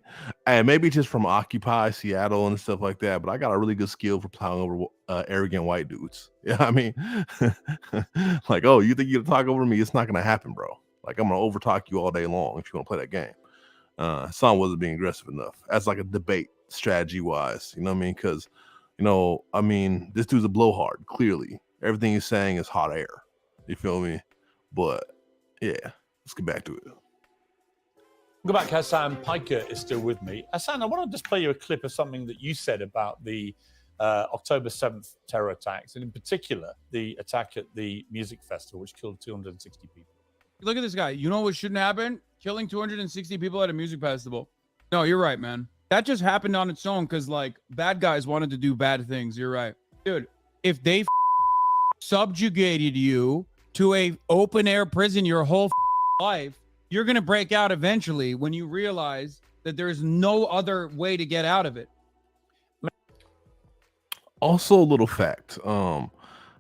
And maybe just from Occupy Seattle and stuff like that. But I got a really good skill for plowing over arrogant white dudes. Yeah, I mean, like, oh, you think you can talk over me? It's not gonna happen, bro. Like, I'm gonna overtalk you all day long if you want to play that game. Hasan wasn't being aggressive enough as like a debate strategy wise. You know what I mean? Because, this dude's a blowhard. Clearly, everything he's saying is hot air. You feel me? But yeah, let's get back to it. Go back. Hasan Piker is still with me. Hasan, I want to just play you a clip of something that you said about the October 7th terror attacks, and in particular, the attack at the music festival, which killed 260 people. Look at this guy. You know what shouldn't happen? Killing 260 people at a music festival. No, you're right, man. That just happened on its own because, like, bad guys wanted to do bad things. You're right. Dude, if they subjugated you to a open-air prison your whole life, you're going to break out eventually when you realize that there's no other way to get out of it. Also, a little fact.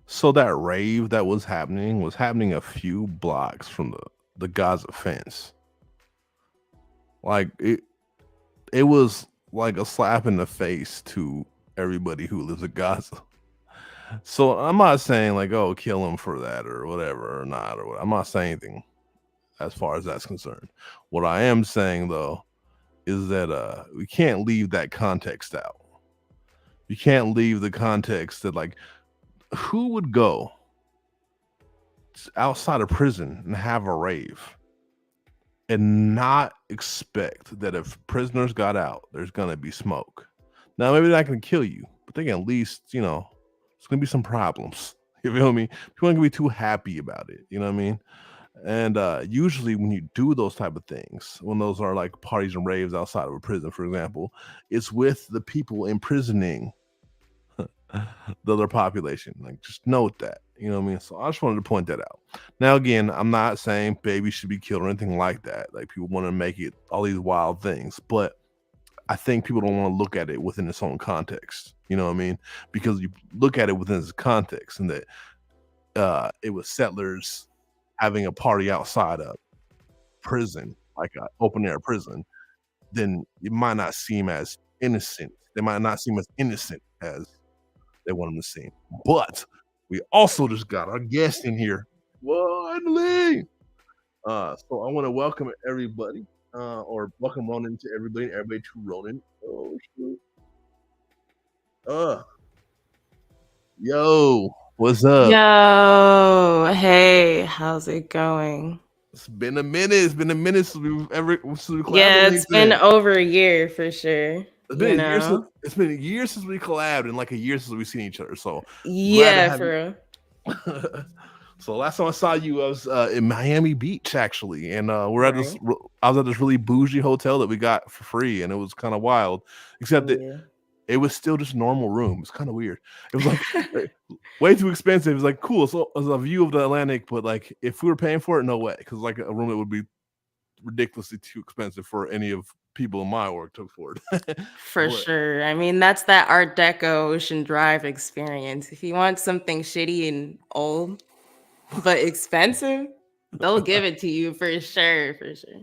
So that rave that was happening a few blocks from the Gaza fence. Like, it was like a slap in the face to everybody who lives in Gaza. So I'm not saying like, oh, kill him for that or whatever or not or what. I'm not saying anything as far as that's concerned. What I am saying though is that we can't leave that context out. You can't leave the context that, like, who would go outside of prison and have a rave and not expect that if prisoners got out, there's going to be smoke. Now, maybe they're not going to kill you, but they can at least, there's going to be some problems. You feel me? People aren't going to be too happy about it. You know what I mean? And usually when you do those type of things, when those are like parties and raves outside of a prison, for example, it's with the people imprisoning the other population. Like, just note that. You know what I mean? So I just wanted to point that out. Now, again, I'm not saying babies should be killed or anything like that. Like, people want to make it all these wild things, but I think people don't want to look at it within its own context. You know what I mean? Because you look at it within its context, and that it was settlers having a party outside a prison, like an open air prison, then it might not seem as innocent. They might not seem as innocent as they want them to seem. But we also just got our guest in here. Finally. So I want to welcome everybody, or welcome Ronan to everybody, and everybody to Ronan. Oh shoot. Yo, what's up? Yo, hey, how's it going? It's been a minute. It's been a minute since we Yeah, it's been over a year for sure. It's been a year since, it's been a year since we collabed, and like a year since we've seen each other. So yeah, for real. So last time I saw you, I was in Miami Beach actually, and we're at this. I was at this really bougie hotel that we got for free, and it was kind of wild. Except that it was still just a normal room. It's kind of weird. It was like way too expensive. It was like cool. So it was a view of the Atlantic, but like if we were paying for it, no way, because like a room that would be ridiculously too expensive for any of people in my work to afford. For sure. I mean, that's that Art Deco Ocean Drive experience. If you want something shitty and old but expensive, they'll give it to you for sure. For sure.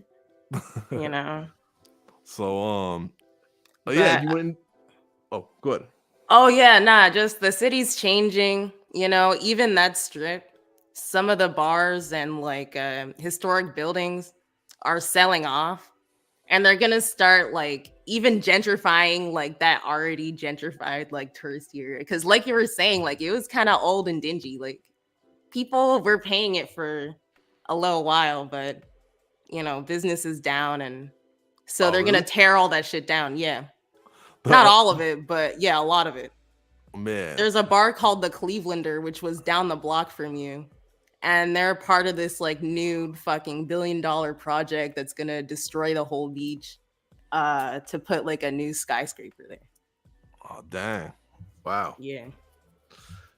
You know. So yeah, you went. Oh, go ahead. Oh yeah, nah. Just the city's changing. You know, even that strip, some of the bars and like historic buildings are selling off, and they're gonna start like even gentrifying like that already gentrified like tourist area. Because like you were saying, like it was kind of old and dingy. Like people were paying it for a little while, but you know, business is down, and so they're gonna tear all that shit down. Yeah, not all of it, but yeah, a lot of it. Man, there's a bar called the Clevelander, which was down the block from you. And they're part of this like new fucking $1 billion project that's gonna destroy the whole beach to put like a new skyscraper there. Oh dang. Wow. Yeah.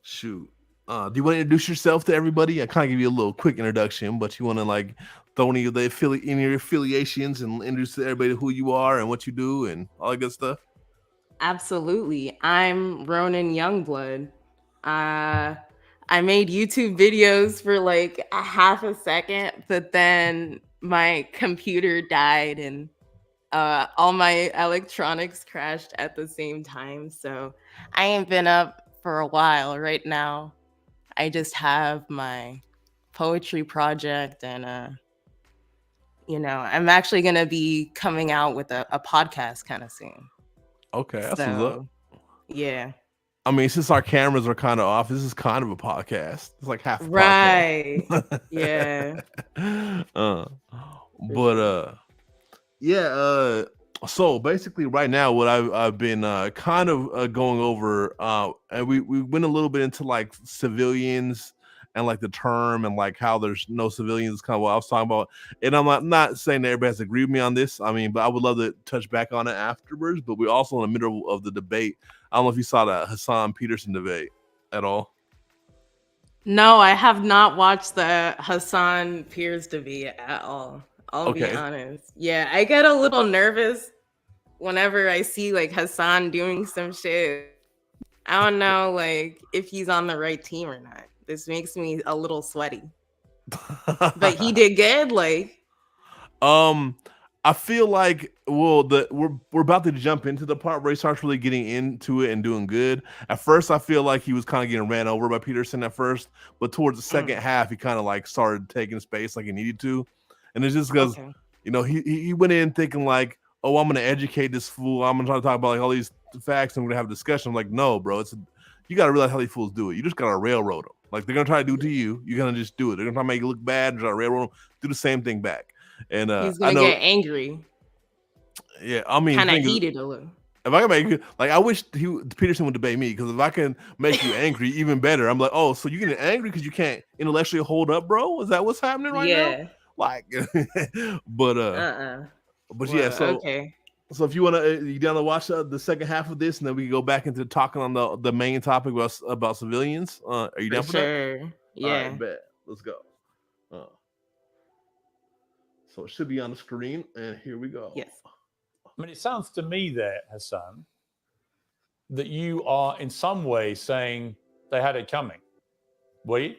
Shoot. Do you want to introduce yourself to everybody? I kind of give you a little quick introduction, but you want to like throw any of your affiliations and introduce to everybody who you are and what you do and all that good stuff? Absolutely. I'm Ronan Youngblood. I made YouTube videos for like a half a second, but then my computer died and all my electronics crashed at the same time. So I ain't been up for a while. Right now, I just have my poetry project, and you know, I'm actually gonna be coming out with a podcast kind of soon. Okay, that's what's up. Yeah. I mean, since our cameras are kind of off, this is kind of a podcast. It's like half a right. podcast. Yeah. Yeah. So basically, right now, what I've been kind of going over, and we went a little bit into like civilians and like the term and like how there's no civilians, kind of what I was talking about. And I'm not saying that everybody has to agree with me on this. I mean, but I would love to touch back on it afterwards. But we're also in the middle of the debate. I don't know if you saw that Hasan Peterson debate at all. No, I have not watched the Hasan Piers debate at all. I'll be honest. Yeah, I get a little nervous whenever I see like Hasan doing some shit. I don't know like if he's on the right team or not. This makes me a little sweaty. But he did good, like. I feel like we're about to jump into the part where he starts really getting into it and doing good. At first, I feel like he was kind of getting ran over by Peterson at first, but towards the second half, he kind of like started taking space like he needed to, and it's just because you know he went in thinking like, oh, I'm gonna educate this fool. I'm gonna try to talk about like all these facts and we're gonna have a discussion. I'm like, no, bro, you gotta realize how these fools do it. You just gotta railroad them. Like they're gonna try to do it to you. You're gonna just do it. They're gonna try to make you look bad. Try to railroad them. Do the same thing back. And he's gonna get angry. Yeah, I mean, kind of heated a little. If I can make you like, I wish Peterson would debate me, because if I can make you angry, even better. I'm like, oh, so you're getting angry because you can't intellectually hold up, bro? Is that what's happening right now? Like, but well, yeah, so okay. So if you want to, you down to watch the second half of this, and then we can go back into talking on the main topic about civilians. Are you down for that? Sure. Yeah. All right, bet. Let's go. So it should be on the screen, and here we go. Yes. I mean, it sounds to me there, Hasan, that you are in some way saying they had it coming. Were you?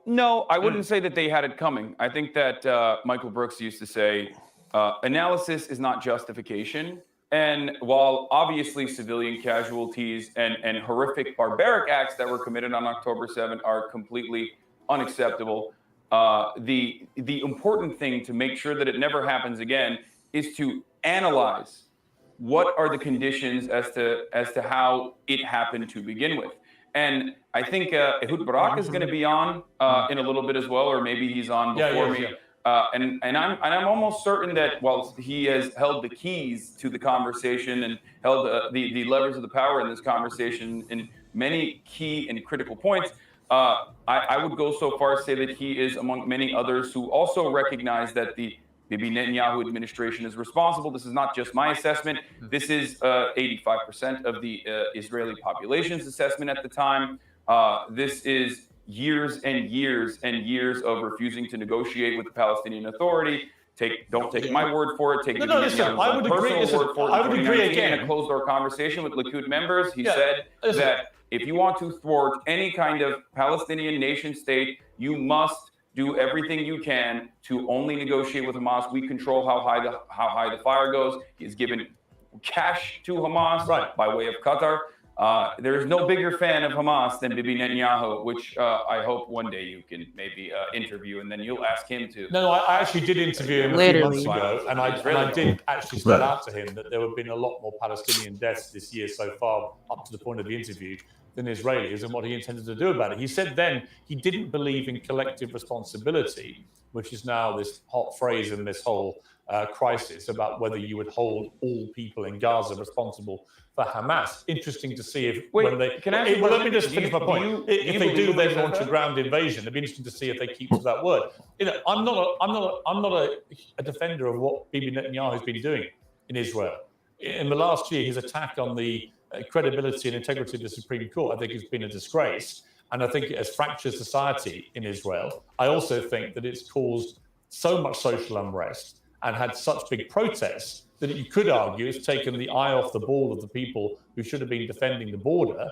No, I wouldn't say that they had it coming. I think that Michael Brooks used to say, analysis is not justification. And while obviously civilian casualties and horrific barbaric acts that were committed on October 7th are completely unacceptable, the important thing to make sure that it never happens again is to analyze what are the conditions as to how it happened to begin with. And I think Ehud Barak is going to be on in a little bit as well, or maybe he's on before me. And I'm almost certain that while he has held the keys to the conversation and held the levers of the power in this conversation in many key and critical points, I would go so far as to say that he is among many others who also recognize that the Bibi Netanyahu administration is responsible. This is not just my assessment. This is 85% of the Israeli population's assessment at the time. This is years and years and years of refusing to negotiate with the Palestinian Authority. Don't take my word for it. Take Bibi Netanyahu's personal word for it. I would agree again. In a closed-door conversation with Likud members, he said that if you want to thwart any kind of Palestinian nation state, you must do everything you can to only negotiate with Hamas. We control how high the fire goes. He's given cash to Hamas by way of Qatar. There is no bigger fan of Hamas than Bibi Netanyahu, which I hope one day you can maybe interview, and then you'll ask him to. No, I actually did interview him a few months ago, and I did actually spell out to him that there have been a lot more Palestinian deaths this year so far, up to the point of the interview, than Israelis, and what he intended to do about it. He said then he didn't believe in collective responsibility, which is now this hot phrase in this whole crisis about whether you would hold all people in Gaza responsible for Hamas. Interesting to see if when they. Let me just finish my point. If they do then launch a ground invasion, it'd be interesting to see if they keep to that word. You know, I'm not a defender of what Bibi Netanyahu has been doing in Israel. In the last year, his attack on the credibility and integrity of the Supreme Court, I think, has been a disgrace. And I think it has fractured society in Israel. I also think that it's caused so much social unrest and had such big protests that you could argue it's taken the eye off the ball of the people who should have been defending the border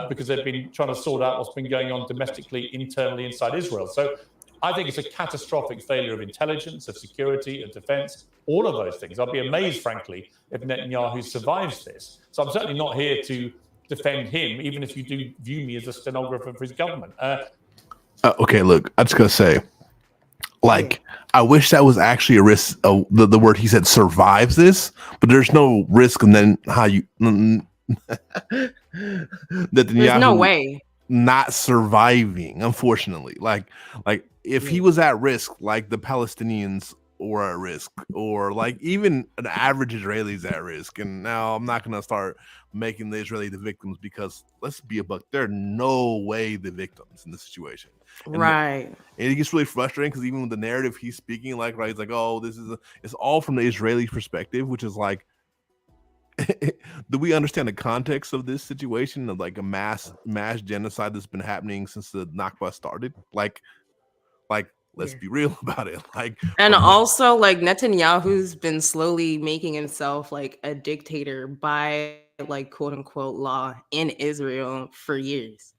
because they've been trying to sort out what's been going on domestically, internally inside Israel. So I think it's a catastrophic failure of intelligence, of security, of defense, all of those things. I'd be amazed, frankly, if Netanyahu survives this. So I'm certainly not here to defend him, even if you do view me as a stenographer for his government. Okay, look, I just gotta say, like, I wish that was actually a risk. The word he said survives this, but there's no risk, and then how you there's no way not surviving, unfortunately. Like if he was at risk, like the Palestinians were at risk, or like even an average Israeli is at risk. And now I'm not gonna start making the Israeli the victims, because let's be a buck, they're no way the victims in this situation. And it gets really frustrating because even with the narrative he's speaking, like, right, he's like, oh, it's all from the Israeli perspective, which is like, do we understand the context of this situation of like a mass genocide that's been happening since the Nakba started? Like let's be real about it. Like, and also like Netanyahu's been slowly making himself like a dictator by like quote unquote law in Israel for years.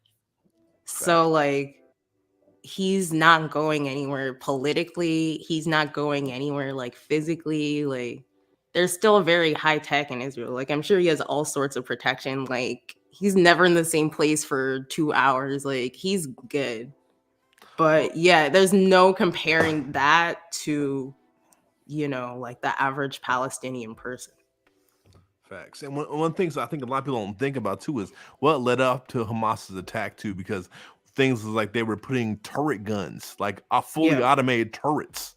So like he's not going anywhere politically. He's not going anywhere like physically. Like there's still very high tech in Israel. Like I'm sure he has all sorts of protection. Like he's never in the same place for 2 hours. Like he's good. But yeah, there's no comparing that to, you know, like the average Palestinian person. Facts. And one thing I think a lot of people don't think about too is what led up to Hamas's attack too, because things like they were putting turret guns, like fully automated turrets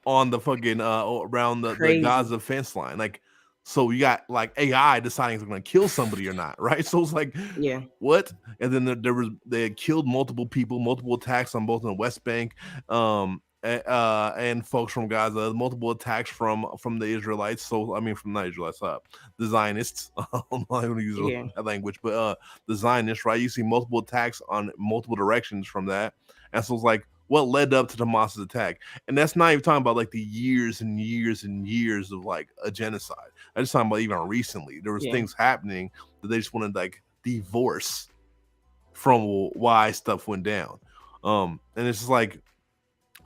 on the fucking around the Gaza fence line. Like, so you got like AI deciding if they're going to kill somebody or not, right? So it's like, what? And then they had killed multiple people, multiple attacks on both in the West Bank, and folks from Gaza, multiple attacks from the Israelites. So I mean, from not Israelites, the Zionists. I'm not going to use that language, but the Zionists, right? You see multiple attacks on multiple directions from that, and so it's like what led up to the Hamas's attack, and that's not even talking about like the years and years and years of like a genocide. I just talking about even recently there was things happening that they just wanted to like divorce from why stuff went down, and it's just like.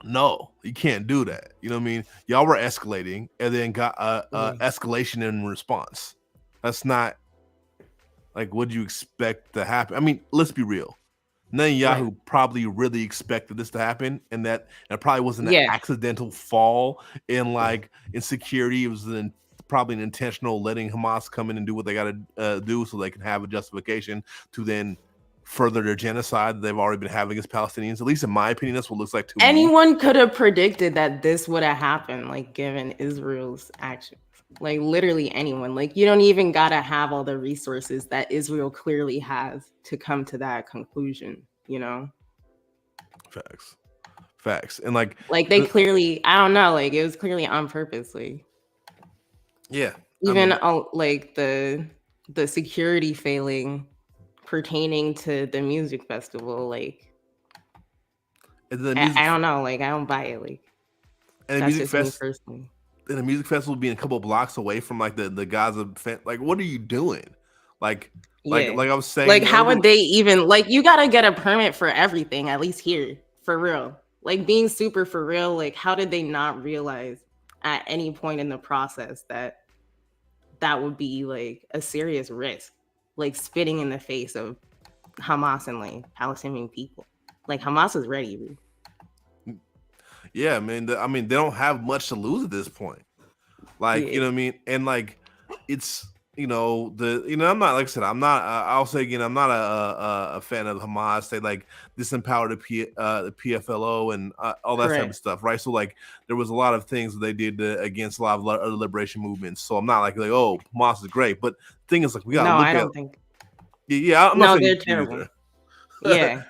No, you can't do that. You know what I mean? Y'all were escalating and then got escalation in response. That's not like what do you expect to happen? I mean, let's be real. Netanyahu probably really expected this to happen, and that probably wasn't an accidental fall in like insecurity. It was probably an intentional letting Hamas come in and do what they got to do so they can have a justification to then further their genocide that they've already been having against Palestinians. At least in my opinion, that's what it looks like to me. Anyone could have predicted that this would have happened, like given Israel's actions. Like literally anyone. Like you don't even gotta have all the resources that Israel clearly has to come to that conclusion, you know? Facts. And like they clearly, I don't know, like it was clearly on purpose. Like even like the security failing pertaining to the music festival, like I don't know, like I don't buy it. Like and that's just me personally. And the music festival being a couple blocks away from like the Gaza like what are you doing? Like I was saying, like how would they even like you gotta get a permit for everything, at least here, for real. Like being super for real, like how did they not realize at any point in the process that would be like a serious risk? Like spitting in the face of Hamas and like Palestinian people. Like Hamas is ready. Dude. Yeah, man. I mean, they don't have much to lose at this point. Like, you know what I mean? And like, it's I'm not, like I said, I'm not. I'll say again, I'm not a fan of Hamas. They like disempower the PFLO and all that type of stuff, right? So like, there was a lot of things that they did against a lot of other liberation movements. So I'm not like oh, Hamas is great, but the thing is like we gotta look at. I don't think. Yeah, I'm not saying they're terrible. Yeah.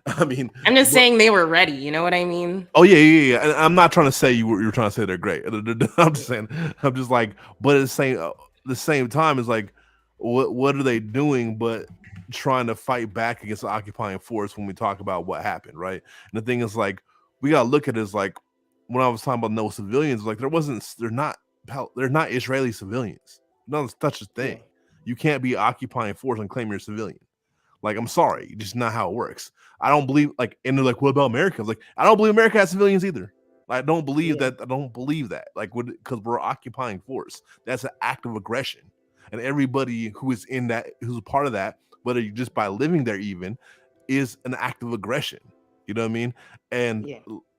I mean, I'm just saying they were ready. You know what I mean? Oh yeah. And I'm not trying to say you were trying to say they're great. I'm just saying. I'm just like, but at the same time, it's like, what are they doing? But trying to fight back against the occupying force when we talk about what happened, right? And the thing is, like, we gotta look at it as like when I was talking about no civilians, like they're not Israeli civilians. No such a thing. You can't be occupying force and claim you're a civilian. Like, I'm sorry, just not how it works. I don't believe, like, and they're like, what about America? I was like, I don't believe America has civilians either. I don't believe that. I don't believe that. Like, because we're occupying force. That's an act of aggression. And everybody who is in that, who's a part of that, whether you just by living there even, is an act of aggression. You know what I mean? And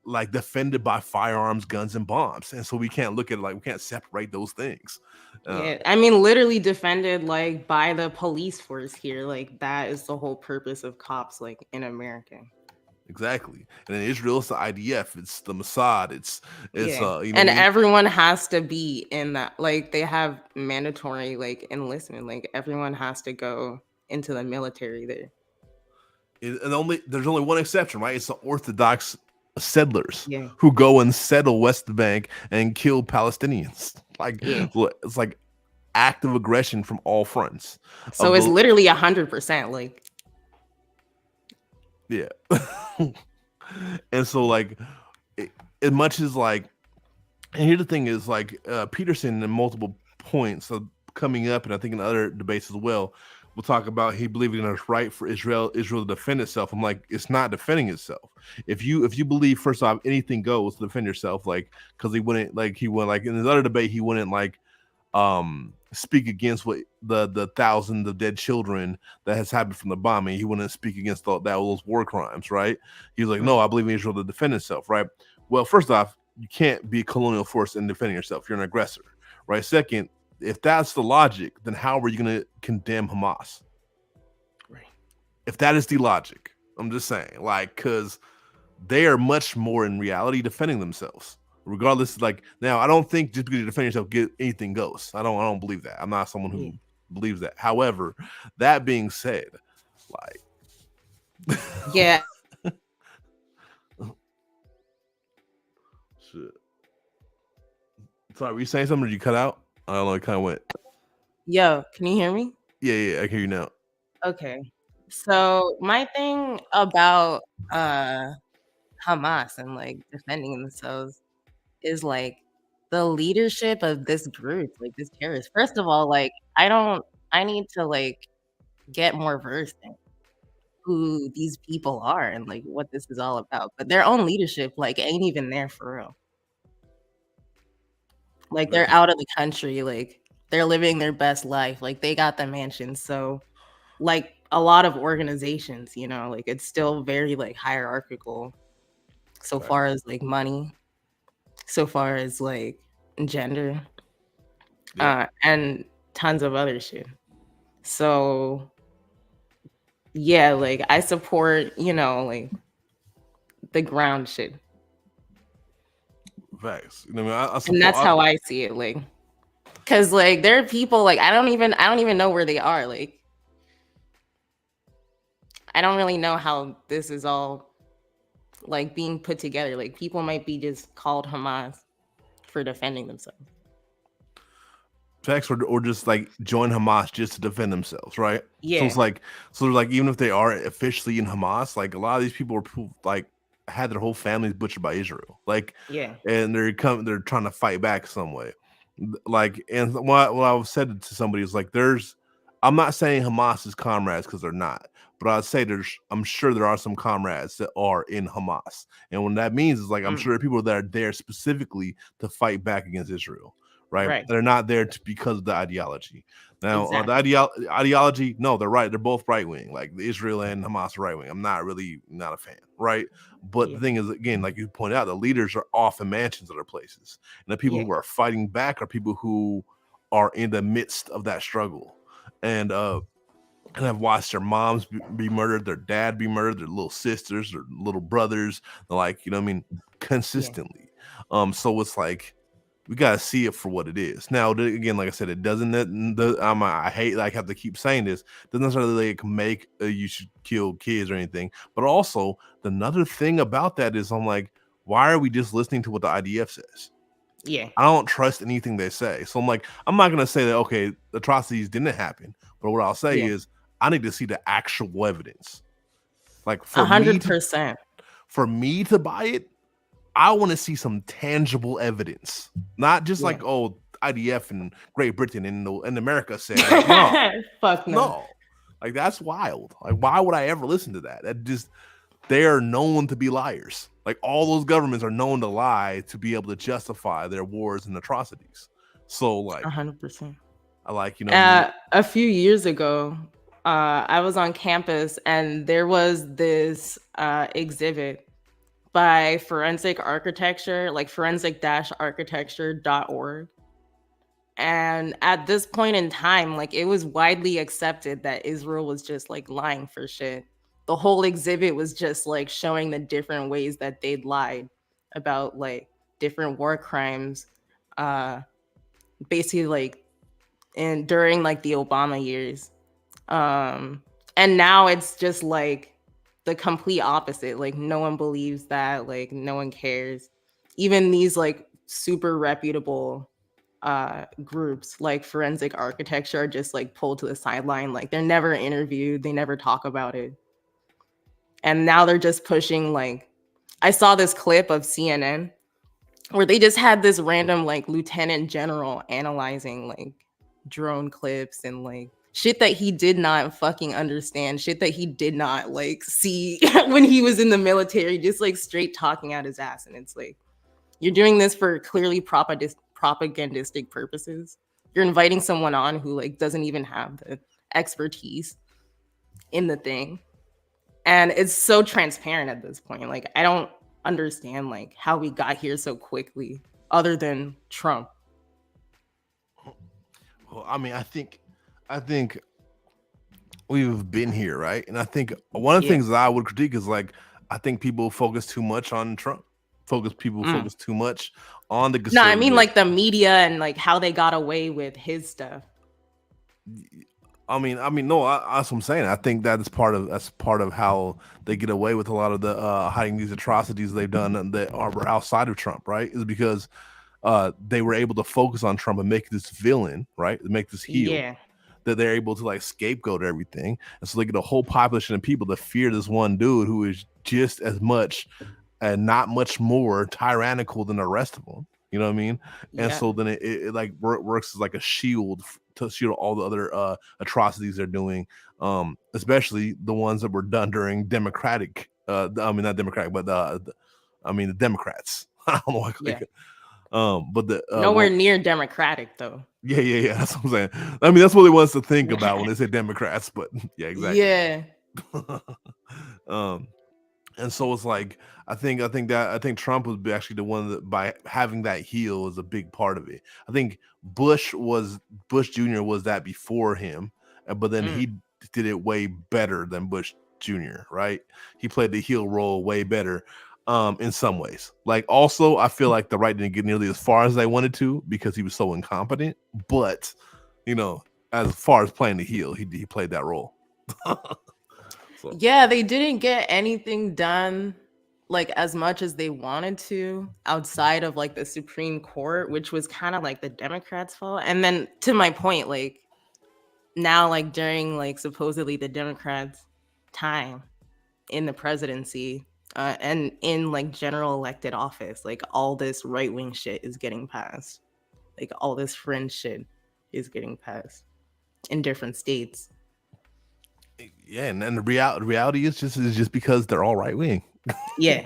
like defended by firearms, guns, and bombs. And so we can't look at it like we can't separate those things. I mean, literally defended like by the police force here. Like that is the whole purpose of cops, like in America. Exactly. And in Israel, it's the IDF, it's the Mossad, it's and everyone has to be in that. Like they have mandatory like enlistment. Like everyone has to go into the military there. And there's only one exception, right? It's the Orthodox settlers who go and settle West Bank and kill Palestinians. Like it's like active aggression from all fronts. So it's literally 100%. Like, yeah. And so like as much as like, and here the thing is like Peterson in multiple points coming up, and I think in other debates as well, we'll talk about he believing in a right for Israel to defend itself. I'm like, it's not defending itself. If you believe first off anything goes to defend yourself, like because he wouldn't in his other debate he wouldn't like speak against what the thousands of dead children that has happened from the bombing. He wouldn't speak against those war crimes, right? He was like, no, I believe in Israel to defend itself, right? Well, first off, you can't be a colonial force in defending yourself. You're an aggressor, right? Second, if that's the logic, then how are you going to condemn Hamas? Right. If that is the logic, I'm just saying, like, because they are much more in reality defending themselves. Regardless, like now, I don't think just because you defend yourself, anything goes. I don't believe that. I'm not someone who believes that. However, that being said, like, yeah. Sorry, were you saying something or did you cut out? I don't know, it kind of went. Yo, can you hear me? Yeah, I can hear you now. Okay. So my thing about Hamas and like defending themselves is like the leadership of this group, like this terrorist. First of all, like I need to like get more versed in who these people are and like what this is all about. But their own leadership like ain't even there for real. Like they're out of the country, like they're living their best life. Like they got the mansion. So like a lot of organizations, you know, like it's still very like hierarchical so Right. far as like money, so far as like gender, Yeah. and tons of other shit. So yeah, like I support, you know, like the ground shit. Facts. You know what I mean? I And support. that's how I see it. Like, cause like there are people like I don't even know where they are. Like I don't really know how this is all like being put together. Like people might be just called Hamas for defending themselves. Facts, or just like join Hamas just to defend themselves, right? So Yeah. it's like, so like even if they are officially in Hamas, like a lot of these people are like had their whole families butchered by Israel, like, Yeah. and they're trying to fight back some way, like, and what I've said to somebody is like, I'm not saying Hamas is comrades because they're not, but I'd say I'm sure there are some comrades that are in Hamas, and what that means is like I'm sure there are people that are there specifically to fight back against Israel. Right? They're not there because of the ideology. Now, Exactly. the ideology, no, they're right. They're both right wing. Like the Israel and Hamas are right wing. I'm not a fan, right? But Yeah. the thing is, again, like you pointed out, the leaders are off in mansions other places, and the people Yeah. who are fighting back are people who are in the midst of that struggle, and have watched their moms be murdered, their dad be murdered, their little sisters, their little brothers, like, you know what I mean, consistently. So it's like we gotta see it for what it is. Now, again, like I said, it doesn't. I hate like have to keep saying this. Doesn't necessarily like make you should kill kids or anything. But also, another thing about that is, I'm like, why are we just listening to what the IDF says? Yeah. I don't trust anything they say. So I'm like, I'm not gonna say that okay, atrocities didn't happen. But what I'll say Yeah. is, I need to see the actual evidence. Like for 100%. me to buy it, I want to see some tangible evidence, not just Yeah. like, oh, IDF and Great Britain and America said, like, no, Fuck no. no, like that's wild. Like, why would I ever listen to that? That just, they are known to be liars. Like all those governments are known to lie to be able to justify their wars and atrocities. So like, 100%. I like, you know, a few years ago, I was on campus and there was this exhibit by Forensic Architecture, like forensic-architecture.org. And at this point in time, like it was widely accepted that Israel was just like lying for shit. The whole exhibit was just like showing the different ways that they'd lied about like different war crimes, basically like during like the Obama years. And now it's just like the complete opposite. Like no one believes that, like no one cares. Even these like super reputable groups like Forensic Architecture are just like pulled to the sideline. Like they're never interviewed, they never talk about it. And now they're just pushing like, I saw this clip of CNN where they just had this random like lieutenant general analyzing like drone clips and like shit that he did not fucking understand, shit that he did not like see when he was in the military, just like straight talking out his ass. And it's like, you're doing this for clearly propagandistic purposes. You're inviting someone on who like doesn't even have the expertise in the thing. And it's so transparent at this point. Like I don't understand like how we got here so quickly other than Trump. well, I mean, I think we've been here, right? And I think one of the things that I would critique is like, I think people focus too much on Trump. Focus too much on the No, I mean like the media and like how they got away with his stuff. I mean, no, that's what I'm saying. I think that's part of how they get away with a lot of the hiding these atrocities they've done that are outside of Trump, right? Is because they were able to focus on Trump and make this villain, right? Make this heel. Yeah. That they're able to like scapegoat everything, and so they get a whole population of people to fear this one dude who is just as much and not much more tyrannical than the rest of them. You know what I mean? And Yeah. so then it like works as like a shield to shield all the other atrocities they're doing, especially the ones that were done during Democratic. I mean, not Democratic, but the Democrats. I don't know why. Yeah. But the Nowhere near democratic though. yeah. That's what I'm saying. I mean, that's what they want us to think about when they say Democrats. But yeah, exactly. Yeah. And so it's like I think Trump was actually the one that by having that heel is a big part of it. I think Bush Jr. was that before him, but then he did it way better than Bush Jr. Right? He played the heel role way better. In some ways, like also I feel like the right didn't get nearly as far as they wanted to because he was so incompetent, but as far as playing the heel, he played that role. So. Yeah, they didn't get anything done like as much as they wanted to outside of like the Supreme Court, which was kind of like the Democrats' fault. And then to my point, like now, like during like supposedly the Democrats' time in the presidency, and in like general elected office, like all this right-wing shit is getting passed. Like all this fringe shit is getting passed in different states. Yeah, and then the reality is just because they're all right-wing. Yeah.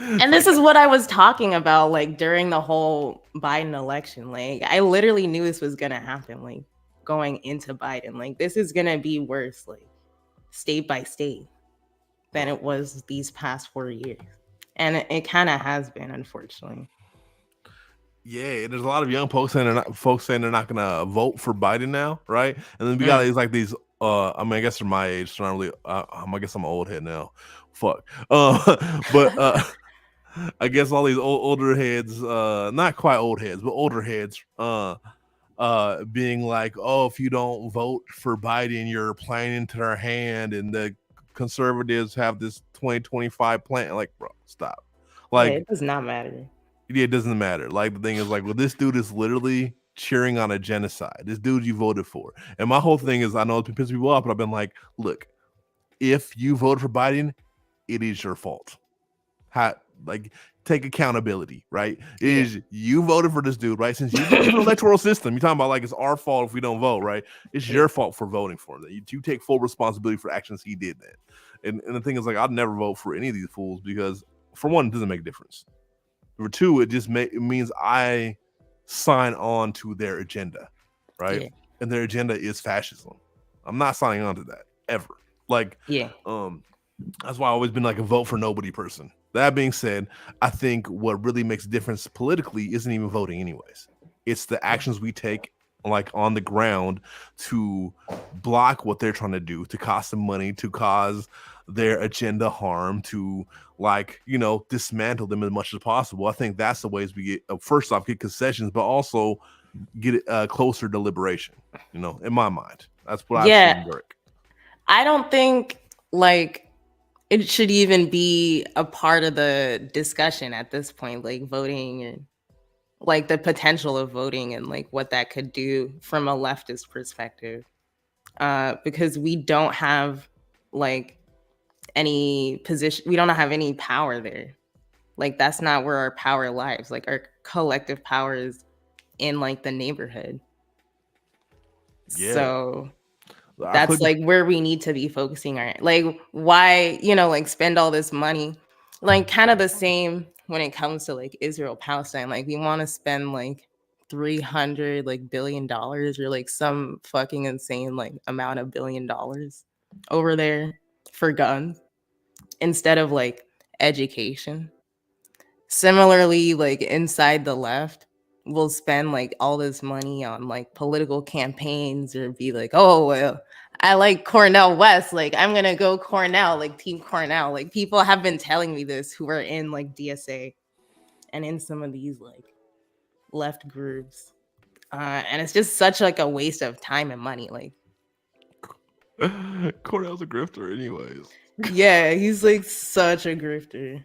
And this is what I was talking about like during the whole Biden election. Like I literally knew this was gonna happen, like going into Biden. Like this is gonna be worse, like state by state, than it was these past 4 years. And it kind of has been, unfortunately. Yeah, there's a lot of young folks saying they're not gonna vote for Biden now, right? And then we got these I mean, I guess they're my age, so not really. I guess I'm an old head now. Fuck. But I guess all these older heads, not quite old heads, but older heads, being like, oh, if you don't vote for Biden, you're playing into their hand, and the conservatives have this 2025 plan. Like, bro, stop. Like, it does not matter. Yeah, it doesn't matter. Like, the thing is, like, well, this dude is literally cheering on a genocide. This dude you voted for. And my whole thing is, I know it's been pissing people off, but I've been like, look, if you voted for Biden, it is your fault. Take accountability, right? It is you voted for this dude, right? Since you believe in the electoral system, you're talking about like it's our fault if we don't vote, right? It's your fault for voting for him. You take full responsibility for actions he did then. And the thing is, like, I'd never vote for any of these fools because, for one, it doesn't make a difference. For two, it just it means I sign on to their agenda, right? Yeah. And their agenda is fascism. I'm not signing on to that ever. Like, that's why I've always been like a vote for nobody person. That being said, I think what really makes a difference politically isn't even voting anyways. It's the actions we take like on the ground to block what they're trying to do, to cost them money, to cause their agenda harm, to dismantle them as much as possible. I think that's the ways we get, first off, get concessions, but also get closer deliberation, in my mind. That's what I've seen work. I don't think like it should even be a part of the discussion at this point, like voting and like the potential of voting and like what that could do from a leftist perspective. Because we don't have like any position, we don't have any power there. Like that's not where our power lies. Like our collective power is in like the neighborhood. Yeah. So that's like where we need to be focusing on. Like why, like spend all this money? Like kind of the same when it comes to like Israel, Palestine. Like we want to spend like $300 billion or like some fucking insane like amount of $1 billion over there for guns instead of like education. Similarly, like inside the left, we'll spend like all this money on like political campaigns or be like, oh, well, I like Cornell West. Like, I'm going to go Cornell, like Team Cornell. Like, people have been telling me this who are in like DSA and in some of these like left groups. And it's just such like a waste of time and money. Like, Cornell's a grifter, anyways. Yeah, he's like such a grifter.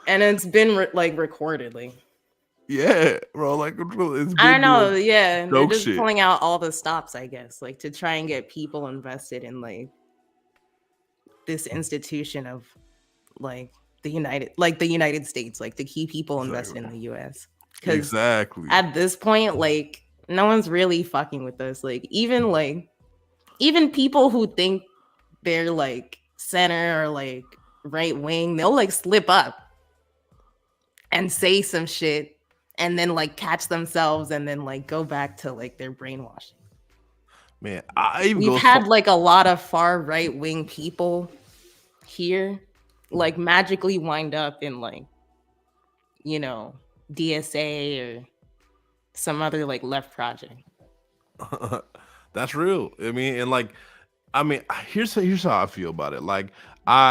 And it's been recorded. Like, Yeah, bro. Like it's I been don't know. doing Yeah, they're joke just shit. pulling out all the stops, I guess, like to try and get people invested in like this institution of like the United States, like the key people invest in Exactly. the US. Because Exactly. at this point, like no one's really fucking with us. Like even people who think they're like center or like right wing, they'll like slip up and say some shit and then like catch themselves and then like go back to like their brainwashing. Man, I even We've go had like a lot of far right wing people here like magically wind up in like, you know, DSA or some other like left project. That's real. I mean, and like, I mean, here's how I feel about it. Like,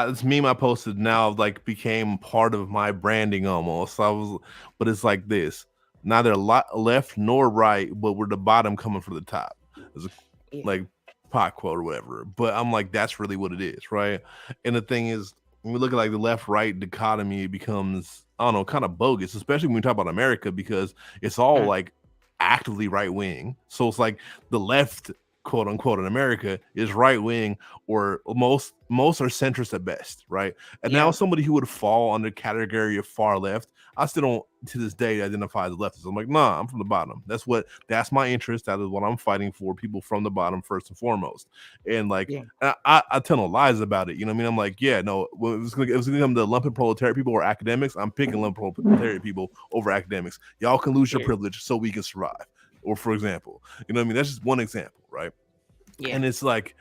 this meme I posted now like became part of my branding almost. But it's like this: neither left nor right, but we're the bottom coming for the top. It's a, Yeah. like pot quote or whatever. But I'm like, that's really what it is, right? And the thing is, when we look at like the left right dichotomy, it becomes, I don't know, kind of bogus, especially when we talk about America, because it's all like actively right wing. So it's like the left, quote unquote, in America is right wing, or most are centrist at best, right? And now Yeah. somebody who would fall under category of far left, I still don't to this day identify as a leftist. I'm like, nah, I'm from the bottom. That's my interest. That is what I'm fighting for. People from the bottom first and foremost. And like, Yeah. I tell no lies about it. You know what I mean? I'm like, yeah, no, well, it was gonna come to lumping proletariat people or academics. I'm picking lumping proletariat people over academics. Y'all can lose your privilege so we can survive. Or for example, you know what I mean? That's just one example, right? Yeah. And it's like,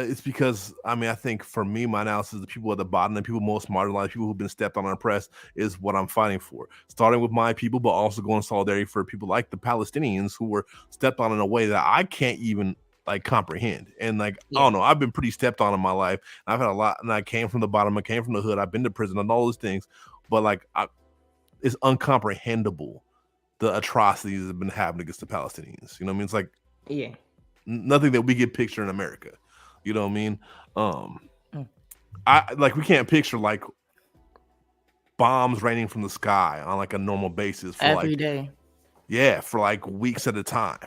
it's because I mean, I think for me, my analysis, the people at the bottom, the people most marginalized, people who've been stepped on and oppressed, is what I'm fighting for. Starting with my people, but also going solidarity for people like the Palestinians who were stepped on in a way that I can't even like comprehend. And like, I don't know, I've been pretty stepped on in my life. I've had a lot, and I came from the bottom, I came from the hood, I've been to prison and all those things, but like, it's uncomprehendable the atrocities that have been happening against the Palestinians. You know what I mean? It's like, nothing that we get picture in America. You know what I mean? I like, we can't picture like bombs raining from the sky on like a normal basis for every like day. Yeah, for like weeks at a time.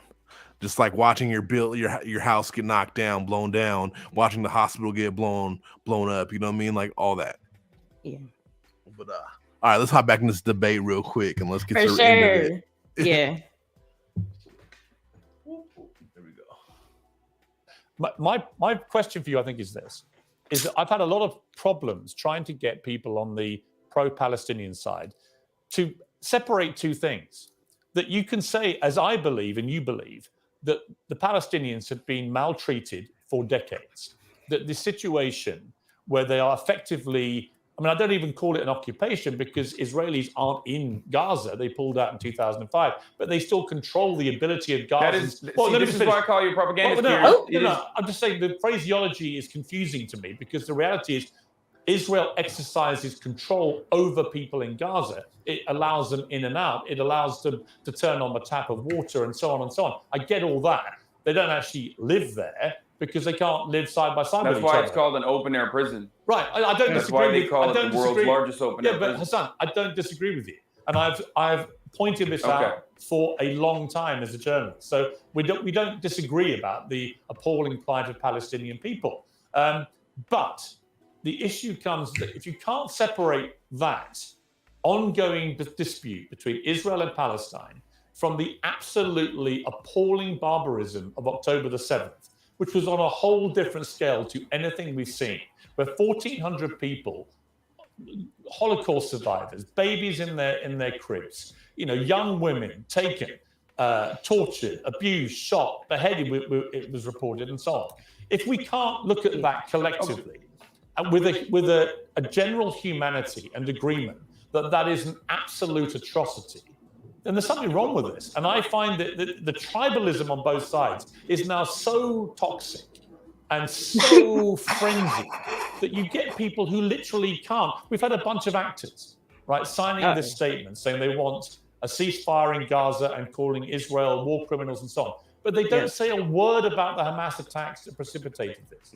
Just like watching your house get knocked down, blown down, watching the hospital get blown up. You know what I mean? Like all that. Yeah. But all right, let's hop back in this debate real quick and let's get For to the end of it. Yeah. There we go. My question for you, I think, is this: is that I've had a lot of problems trying to get people on the pro-Palestinian side to separate two things. That you can say, as I believe and you believe, that the Palestinians have been maltreated for decades. That the situation where they are effectively, I mean, I don't even call it an occupation because Israelis aren't in Gaza. They pulled out in 2005, but they still control the ability of Gaza. This is why I call you propagandist. I'm just saying the phraseology is confusing to me because the reality is Israel exercises control over people in Gaza. It allows them in and out. It allows them to turn on the tap of water and so on and so on. I get all that. They don't actually live there because they can't live side by side with each other. That's why it's called an open-air prison. Right. I don't disagree. That's why they call it the world's largest open-air prison. Yeah, but Hasan, I don't disagree with you. And I've pointed this out for a long time as a journalist. So we don't disagree about the appalling plight of Palestinian people. But the issue comes that if you can't separate that ongoing dispute between Israel and Palestine from the absolutely appalling barbarism of October the 7th, which was on a whole different scale to anything we've seen, where 1,400 people, Holocaust survivors, babies in their cribs, young women taken, tortured, abused, shot, beheaded, it was reported, and so on. If we can't look at that collectively, and with a general humanity and agreement that is an absolute atrocity, then there's something wrong with this. And I find that the tribalism on both sides is now so toxic and so frenzied that you get people who literally can't. We've had a bunch of actors, right, signing this statement saying they want a ceasefire in Gaza and calling Israel war criminals and so on. but they don't say a word about the Hamas attacks that precipitated this.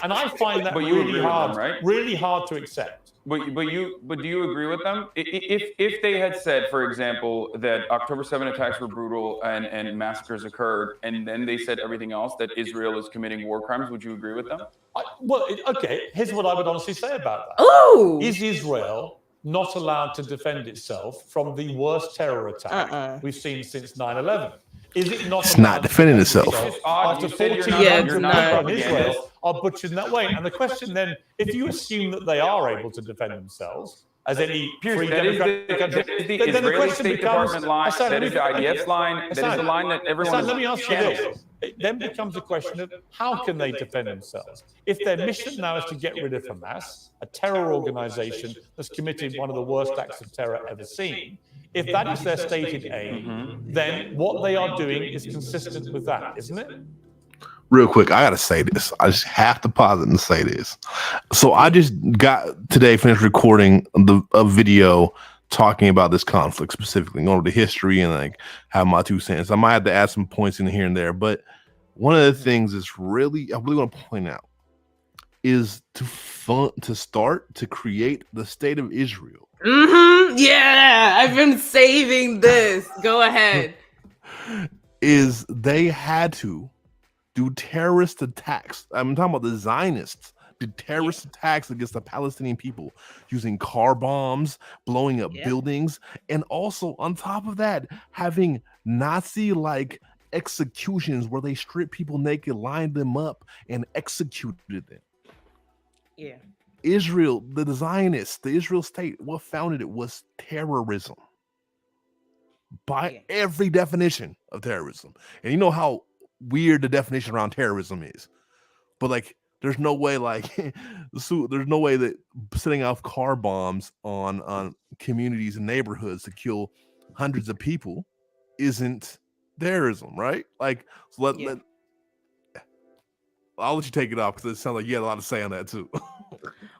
And I find that But you agree really with hard, them, right? really hard to accept. But do you agree with them? If they had said, for example, that October 7 attacks were brutal and massacres occurred, and then they said everything else, that Israel is committing war crimes, would you agree with them? Okay, here's what I would honestly say about that. Oh, Is Israel not allowed to defend itself from the worst terror attack we've seen since 9/11? Is it not? It's not defending itself. It's just odd. After You said 14 Yeah, years, it's people not. in Israel are butchered in that way. And the question then, if you assume that they are able to defend themselves, as any Piers, free that is democratic country, the then the Israeli question State becomes, Department line. That is the IDF's line. That is the line that everyone Hassan, is let me ask you channeling. this. It then becomes a question of how can they defend themselves? If their mission now is to get rid of Hamas, a terror organization that's committed one of the worst acts of terror ever seen, if that is their stated aim, then what they are doing is consistent with that, isn't it? Real quick, I gotta say this. I just have to pause it and say this. So I just finished recording a video talking about this conflict specifically, going over the history and like have my 2 cents. I might have to add some points in here and there, but one of the things I really want to point out is to start to create the state of Israel. Yeah, I've been saving this. Go ahead. Is they had to do terrorist attacks. I'm talking about the Zionists did terrorist attacks against the Palestinian people using car bombs, blowing up buildings, and also on top of that, having Nazi-like executions where they stripped people naked, lined them up, and executed them. Yeah. Israel, the Zionists, the Israel state, what founded it was terrorism. By every definition of terrorism. And you know how weird the definition around terrorism is. But like there's no way there's no way that setting off car bombs on communities and neighborhoods to kill hundreds of people isn't terrorism, right? Like so I'll let you take it off because it sounds like you had a lot to say on that too.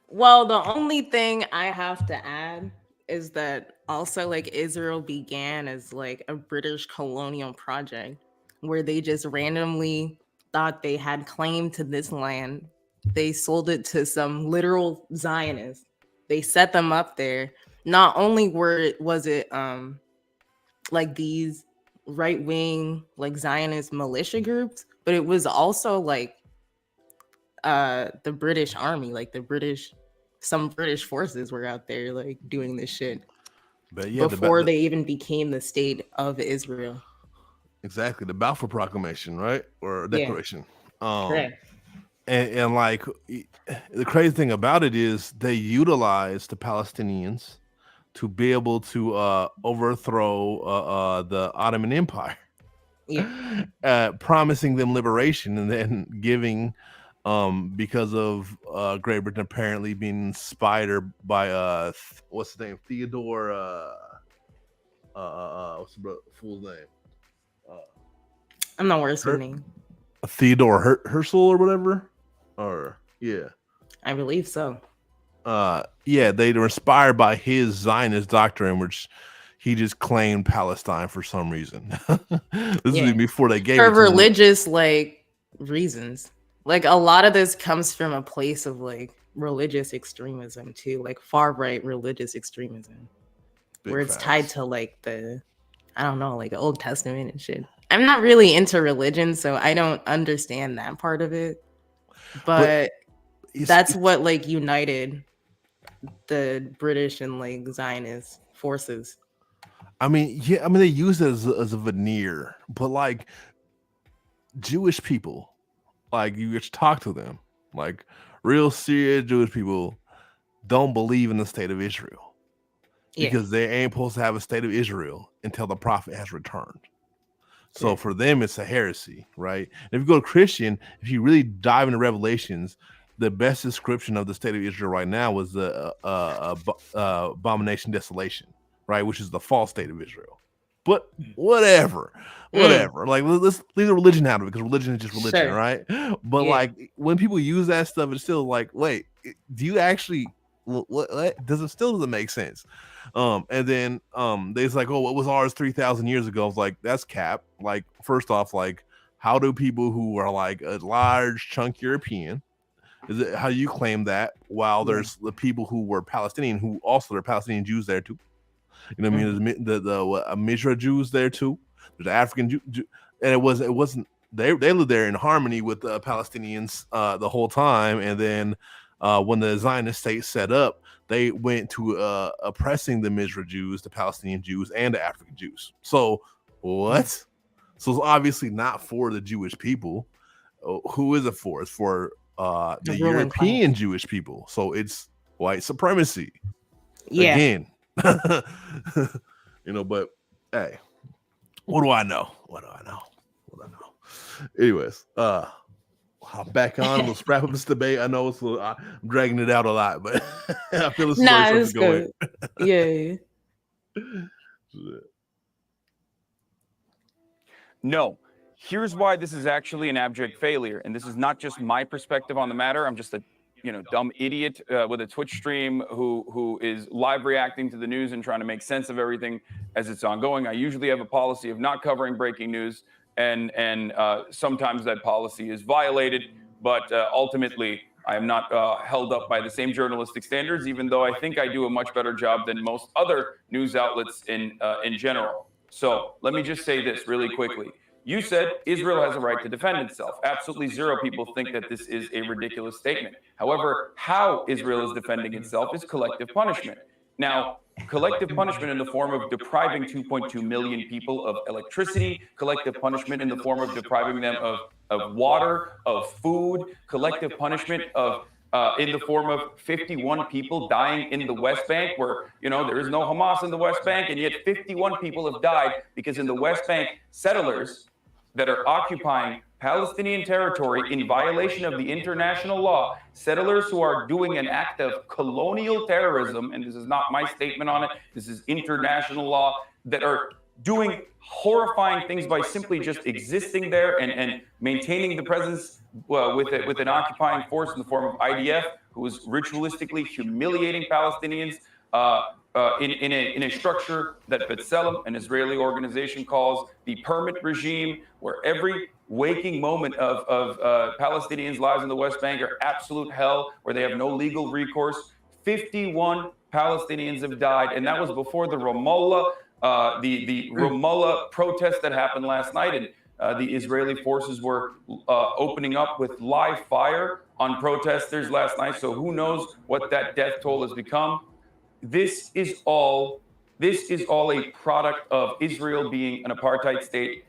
Well, the only thing I have to add is that also like Israel began as like a British colonial project where they just randomly thought they had claim to this land. They sold it to some literal Zionists. They set them up there. Not only was it like these right-wing like Zionist militia groups, but it was also like the British army, like some British forces were out there like doing this shit. But yeah, before they even became the state of Israel. Exactly, the Balfour Proclamation, right? Or Declaration. Correct. And like the crazy thing about it is they utilized the Palestinians to be able to overthrow the Ottoman Empire. Yeah. Promising them liberation and then giving because of Great Britain apparently being inspired by what's the name? Theodore what's the fool's name? I'm not worse with name. Theodore Herzl or whatever. Or I believe so. Yeah, they were inspired by his Zionist doctrine, which he just claimed Palestine for some reason. This is before they gave it to religious like reasons. Like a lot of this comes from a place of like religious extremism too, like far right religious extremism, where it's tied to like the like the Old Testament and shit. I'm not really into religion, so I don't understand that part of it. But that's what like united the British and like Zionist forces. I mean, they use it as a veneer, but like Jewish people, like you just talk to them, like real serious Jewish people don't believe in the state of Israel because they ain't supposed to have a state of Israel until the prophet has returned. So for them, it's a heresy, right? And if you go to Christian, if you really dive into Revelations, the best description of the state of Israel right now was the abomination desolation, right? Which is the false state of Israel. But whatever. Like let's leave the religion out of it because religion is just religion, right? But like when people use that stuff, it's still like, wait, do you actually? What doesn't make sense? And then they's like, oh, what was ours 3,000 years ago? I was like, that's cap. Like, first off, like how do people who are like a large chunk European, is it how you claim that, while there's the people who were Palestinian who also are Palestinian Jews there too? You know what I mean? There's the Mizra Jews there too. There's African Jew, and it wasn't they lived there in harmony with the Palestinians the whole time. And then when the Zionist state set up, they went to oppressing the Mizra Jews, the Palestinian Jews, and the African Jews. So what? So it's obviously not for the Jewish people. Who is it for? It's for the European Jewish people. So it's white supremacy. Yeah. Again. But hey, what do I know? Anyways, I'll back on. Let's wrap up this debate. I know I'm dragging it out a lot, but I feel this is good. Yeah. No. Here's why this is actually an abject failure, and this is not just my perspective on the matter. I'm just a dumb idiot with a Twitch stream who is live reacting to the news and trying to make sense of everything as it's ongoing. I usually have a policy of not covering breaking news, and sometimes that policy is violated, but ultimately I am not held up by the same journalistic standards, even though I think I do a much better job than most other news outlets in general. So let me just say this really quickly. You said Israel has a right to defend itself. Absolutely zero people think that this is a ridiculous statement. However, how Israel is defending itself is collective punishment. Now, collective punishment in the form of depriving 2.2 million people of electricity, collective punishment in the form of depriving them of water, of food, collective punishment of in the form of 51 people dying in the West Bank, where, there is no Hamas in the West Bank, and yet 51 people have died because in the West Bank, settlers that are occupying Palestinian territory in violation of the international law, settlers who are doing an act of colonial terrorism, and this is not my statement on it, this is international law, that are doing horrifying things by simply just existing there and maintaining the presence with an occupying force in the form of IDF, who is ritualistically humiliating Palestinians in a structure that B'Tselem, an Israeli organization, calls the permit regime, where every waking moment of Palestinians' lives in the West Bank are absolute hell, where they have no legal recourse. 51 Palestinians have died, and that was before the Ramallah, the Ramallah protest that happened last night, and the Israeli forces were opening up with live fire on protesters last night. So who knows what that death toll has become? This is all a product of Israel being an apartheid state.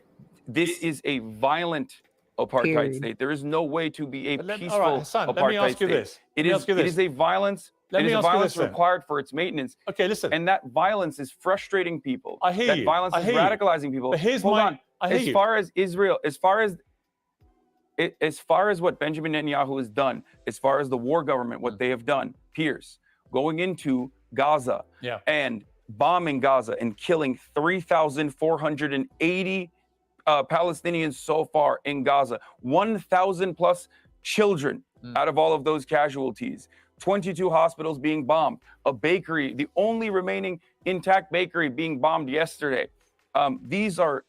This is a violent apartheid state. There is no way to be a peaceful Hassan, apartheid let me ask you state. this. It is a violence. It is a violence required for its maintenance. Okay, listen. And that violence is frustrating people. I hear that you. That violence is radicalizing people. But here's Hold on. As far as Israel, as far as what Benjamin Netanyahu has done, as far as the war government, what they have done, Piers, going into Gaza and bombing Gaza and killing 3,480 Palestinians so far in Gaza, 1,000 plus children out of all of those casualties, 22 hospitals being bombed, a bakery, the only remaining intact bakery being bombed yesterday. These are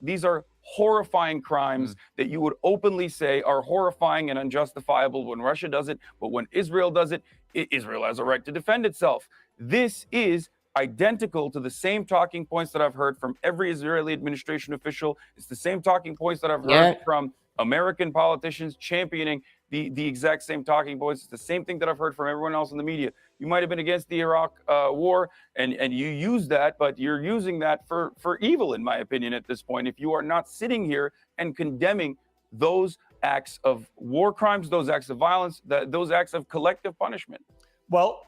horrifying crimes that you would openly say are horrifying and unjustifiable when Russia does it, but when Israel does it, Israel has a right to defend itself. This is identical to the same talking points that I've heard from every Israeli administration official. It's the same talking points that I've heard from American politicians championing the exact same talking points. It's the same thing that I've heard from everyone else in the media. You might have been against the Iraq war and you use that, but you're using that for evil, in my opinion, at this point. If you are not sitting here and condemning those acts of war crimes, those acts of violence, those acts of collective punishment. Well,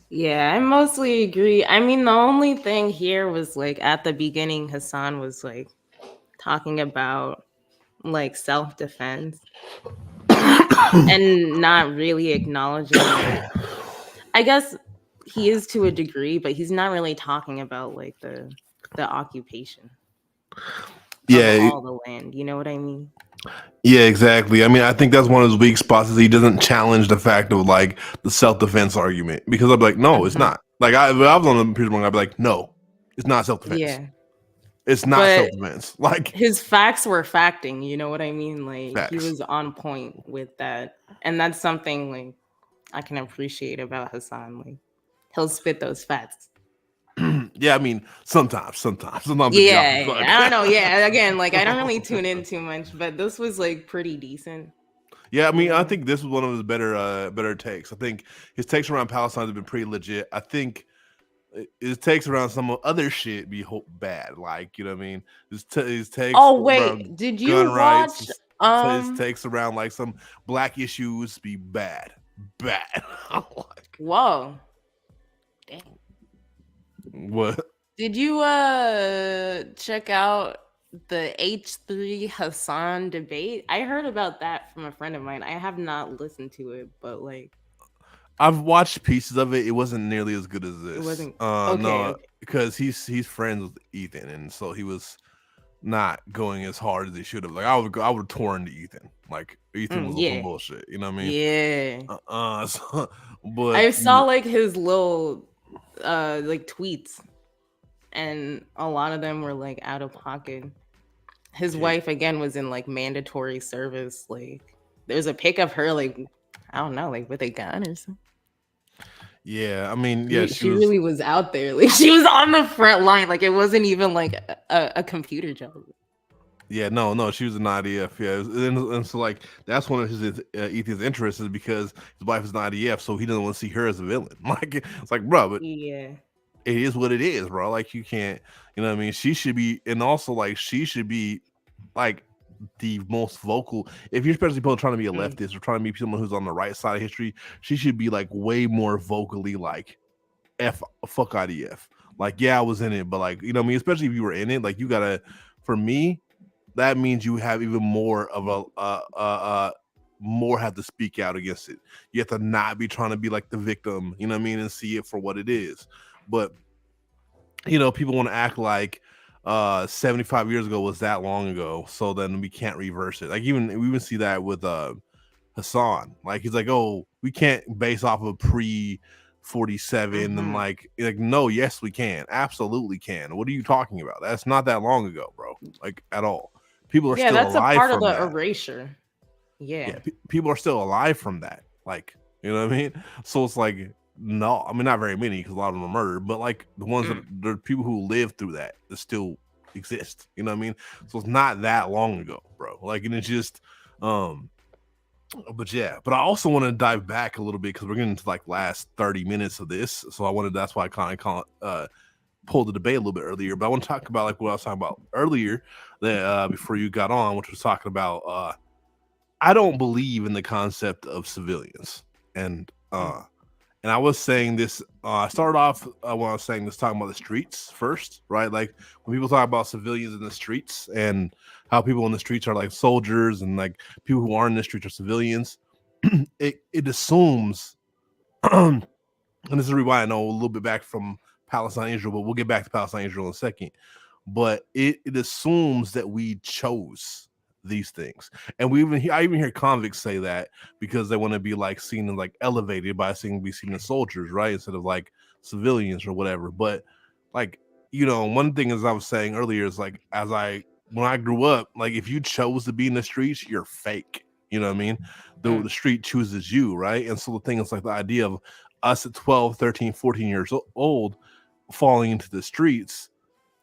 yeah, I mostly agree. I mean, the only thing here was like at the beginning, Hasan was like talking about like self-defense and not really acknowledging it. I guess he is to a degree, but he's not really talking about like the occupation. Of all the land, you know what I mean? Yeah, exactly. I mean, I think that's one of his weak spots is he doesn't challenge the fact of like the self-defense argument, because I'd be like, no, it's not. Like if I was on the Piers, I'd be like, no, it's not self-defense. Yeah. It's not But self-defense. Like, his facts were facting, you know what I mean? Like he facts. was on point with that. And that's something like I can appreciate about Hasan. Like he'll spit those facts. Yeah, I mean, sometimes they drop Yeah, the fuck. I don't know. Yeah, again, like I don't really tune in too much, but this was like pretty decent. Yeah, I mean, I Yeah. think this was one of his better takes. I think his takes around Palestine have been pretty legit. I think his takes around some other shit be bad. Like, you know what I mean? His takes Oh around wait, did gun you rights, watch his takes around like some black issues be bad. Like, whoa. Dang. what? Did you check out the H3 Hasan debate? I heard about that from a friend of mine. I have not listened to it, but like I've watched pieces of it. It wasn't nearly as good as this. it wasn't No, okay. because he's friends with Ethan, and so he was not going as hard as he should have. Like I would have tore into Ethan. Like Ethan was on some Yeah. bullshit. You know what I mean? Yeah. So, but I saw like his little like tweets, and a lot of them were like out of pocket. His wife again was in like mandatory service. Like there's a pic of her like I don't know, like with a gun or something. yeah, I mean, yeah, She really was out there. Like she was on the front line. Like it wasn't even like a computer job. Yeah, no, she was an IDF. Yeah, and so like that's one of his Ethan's interests is because his wife is an IDF, so he doesn't want to see her as a villain. Like it's like, bro, but Yeah. it is what it is, bro. Like you can't, you know what I mean? She should be, and also like she should be like the most vocal. If you're especially people trying to be a leftist or trying to be someone who's on the right side of history, she should be like way more vocally like fuck IDF. Like, yeah, I was in it, but like, you know what I mean? Especially if you were in it, like you gotta, for me, that means you have even more of a more have to speak out against it. You have to not be trying to be like the victim, you know what I mean, and see it for what it is. But you know, people want to act like 75 years ago was that long ago, so then we can't reverse it. Like we even see that with Hasan. Like he's like, oh, we can't base off of pre 47 and like no, yes we can, absolutely can. What are you talking about? That's not that long ago, bro. Like at all. People are still that's alive a part from of the that. erasure. Yeah. People are still alive from that. Like, you know what I mean? So it's like, no, I mean not very many because a lot of them are murdered, but like the ones that the people who lived through that still exist. You know what I mean? So it's not that long ago, bro. Like, and it's just but yeah, but I also want to dive back a little bit because we're getting to like last 30 minutes of this. So that's why I kind of pulled the debate a little bit earlier. But I want to talk about like what I was talking about earlier that before you got on, which was talking about I don't believe in the concept of civilians. And I was saying this, I started off when I was saying this, talking about the streets first, right? Like when people talk about civilians in the streets and how people in the streets are like soldiers and like people who aren't in the streets are civilians, it assumes, and this is why I know a little bit back from Palestine, Israel, but we'll get back to Palestine, Israel in a second. But it assumes that we chose these things, and I even hear convicts say that because they want to be like seen and like elevated by be seen as soldiers, right, instead of like civilians or whatever. But like, you know, one thing as I was saying earlier is like when I grew up, like if you chose to be in the streets, you're fake. You know what I mean? The street chooses you, right? And so the thing is like the idea of us at 12, 13, 14 years old falling into the streets,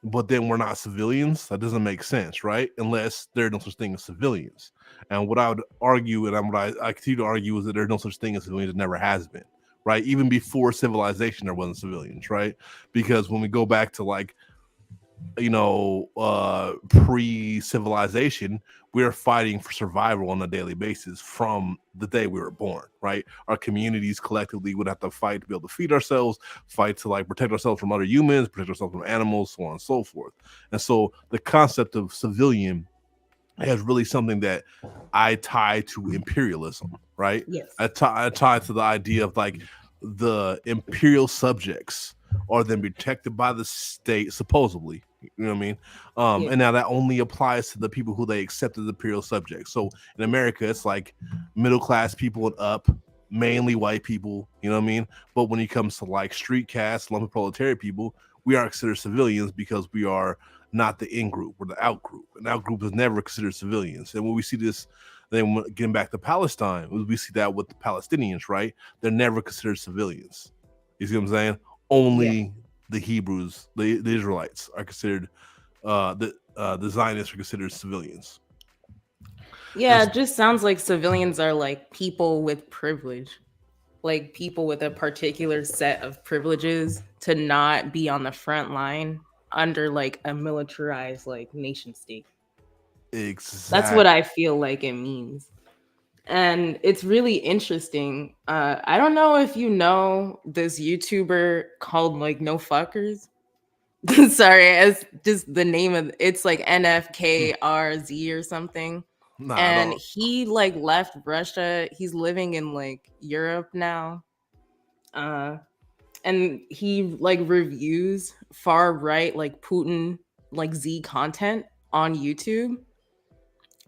but then we're not civilians. That doesn't make sense, right? Unless there's no such thing as civilians. And what I would argue, and what I continue to argue, is that there's no such thing as civilians. It never has been, right? Even before civilization, there wasn't civilians, right? Because when we go back to like, you know, pre-civilization, we are fighting for survival on a daily basis from the day we were born, right? Our communities collectively would have to fight to be able to feed ourselves, fight to like protect ourselves from other humans, protect ourselves from animals, so on and so forth. And so the concept of civilian is really something that I tie to imperialism, right? Yes. I tie to the idea of like the imperial subjects are then protected by the state, supposedly. You know what I mean? And now that only applies to the people who they accept as imperial subjects. So in America, it's like middle class people and up, mainly white people. You know what I mean? But when it comes to like street caste, lumpen proletariat people, we are considered civilians because we are not the in group or the out group. An out group is never considered civilians. And when we see this, then getting back to Palestine, we see that with the Palestinians, right? They're never considered civilians. You see what I'm saying? Only the Hebrews, the Israelites, are considered. The Zionists are considered civilians. Yeah, it just sounds like civilians are like people with privilege, like people with a particular set of privileges to not be on the front line under like a militarized like nation state. Exactly. That's what I feel like it means. And it's really interesting. I don't know if you know this YouTuber called like No Fuckers. Sorry, it's just the name of it's like NFKRZ or something. Nah, And he like left Russia. He's living in like Europe now. And he like reviews far right like Putin like Z content on YouTube.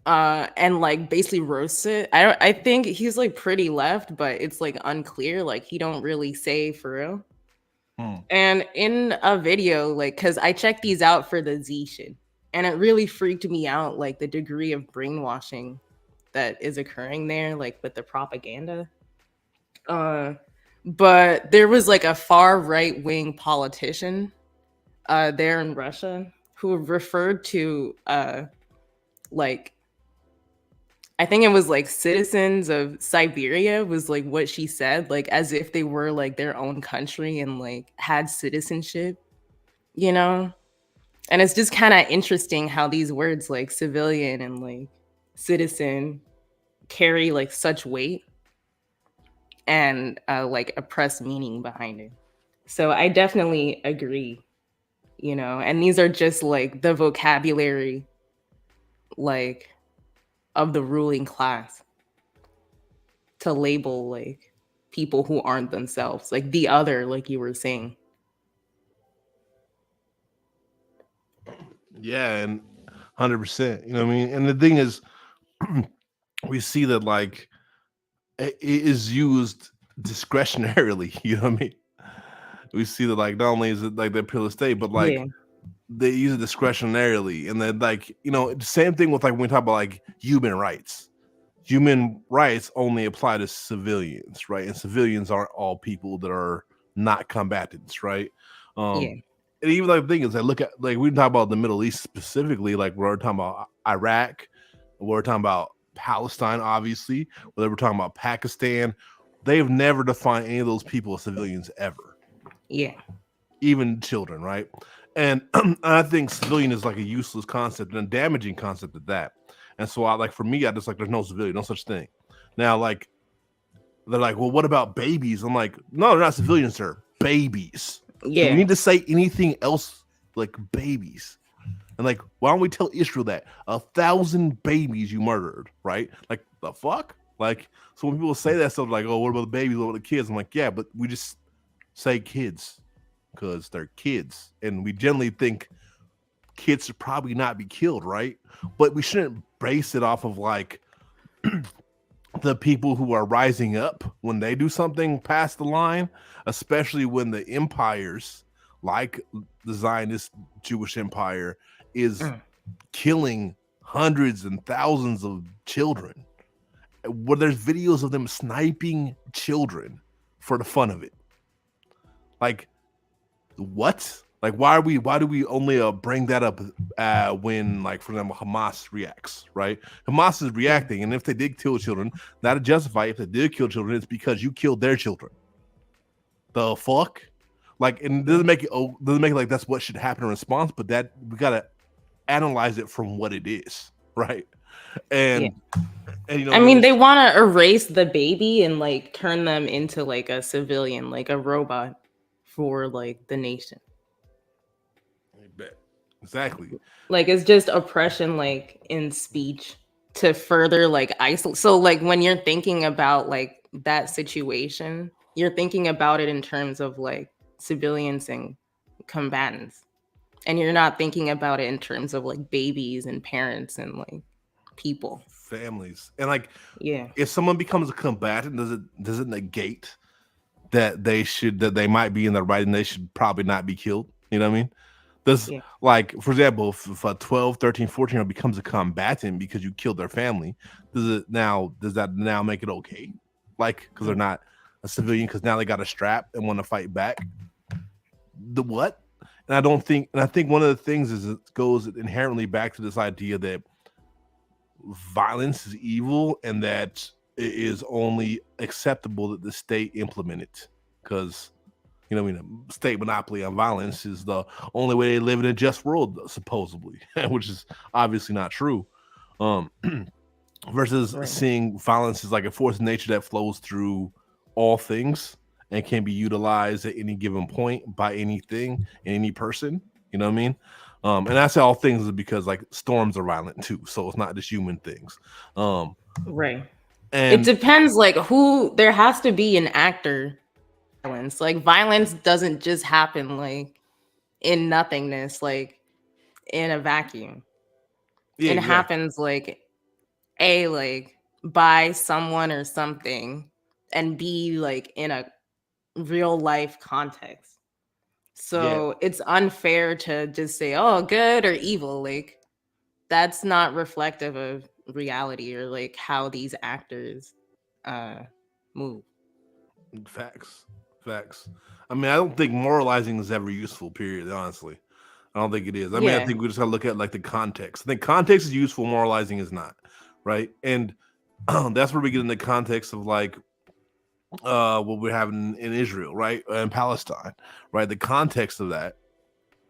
And like basically roasts it. I think he's like pretty left, but it's like unclear. Like he don't really say for real. And in a video, like, cause I checked these out for the Z shit, and it really freaked me out, like the degree of brainwashing that is occurring there, like with the propaganda. But there was like a far right wing politician there in Russia who referred to like I think it was like citizens of Siberia was like what she said, like as if they were like their own country and like had citizenship, you know? And it's just kind of interesting how these words like civilian and like citizen carry like such weight and like oppressed meaning behind it. So I definitely agree, you know, and these are just like the vocabulary like of the ruling class to label like people who aren't themselves, like the other, like you were saying. Yeah, and 100%. You know what I mean? And the thing is, we see that like it is used discretionarily. You know what I mean? We see that like not only is it like the appeal of state, but like they use it discretionarily, and then like the same thing with like when we talk about like human rights. Human rights only apply to civilians, right? And civilians aren't all people that are not combatants, right? And even like the thing is, I look at like we talk about the Middle East specifically, like we're talking about Iraq, we're talking about Palestine, obviously, whether we're talking about Pakistan, they've never defined any of those people as civilians ever. Yeah. Even children, right? And I think civilian is like a useless concept and a damaging concept at that. And so for me, I just like, there's no civilian, no such thing. Now, like, they're like, well, what about babies? I'm like, no, they're not civilians, they're babies. Yeah. Do we need to say anything else like babies? And like, why don't we tell Israel that 1,000 babies you murdered, right? Like, the fuck? Like, so when people say that stuff, like, oh, what about the babies? What about the kids? I'm like, yeah, but we just say kids because they're kids. And we generally think kids should probably not be killed, right? But we shouldn't base it off of like the people who are rising up when they do something past the line, especially when the empires like the Zionist Jewish empire is killing hundreds and thousands of children. Where there's videos of them sniping children for the fun of it. Like, what? Like, why do we only bring that up when, like, for example, Hamas reacts, right? Hamas is reacting, and if they did kill children, that'd justify if they did kill children, it's because you killed their children. The fuck? Like, and it doesn't make it like that's what should happen in response, but that we gotta analyze it from what it is, right? And I mean, they want to erase the baby and like turn them into like a civilian, like a robot for like the nation. Exactly. Like it's just oppression, like in speech to further like isolate. So like when you're thinking about like that situation, you're thinking about it in terms of like civilians and combatants, and you're not thinking about it in terms of like babies and parents and like people, families. And like, if someone becomes a combatant, does it negate that they might be in the right and they should probably not be killed? You know what I mean? Does Yeah. like, for example, if a 12, 13, 14-year-old becomes a combatant because you killed their family, does that now make it okay? Like, because they're not a civilian, because now they got a strap and want to fight back. The what? And I think one of the things is it goes inherently back to this idea that violence is evil and that it is only acceptable that the state implement it, because state monopoly on violence is the only way they live in a just world, supposedly, which is obviously not true. Versus Right. seeing violence as like a force of nature that flows through all things and can be utilized at any given point by anything and any person. You know what I mean? And I say all things is because like storms are violent too, so it's not just human things. Right. It And depends, like who. There has to be an actor. Violence, like violence, doesn't just happen like in nothingness, like in a vacuum. yeah, It exactly. happens like by someone or something, and B, like in a real life context. So it's unfair to just say, oh, good or evil. Like that's not reflective of reality or like how these actors move. Facts. I mean, I don't think moralizing is ever useful, period, honestly. I don't think it is. I mean, I Yeah. think we just gotta look at like the context. I think context is useful, moralizing is not, right? And that's where we get in the context of like what we're having in Israel, right? And Palestine, right? The context of that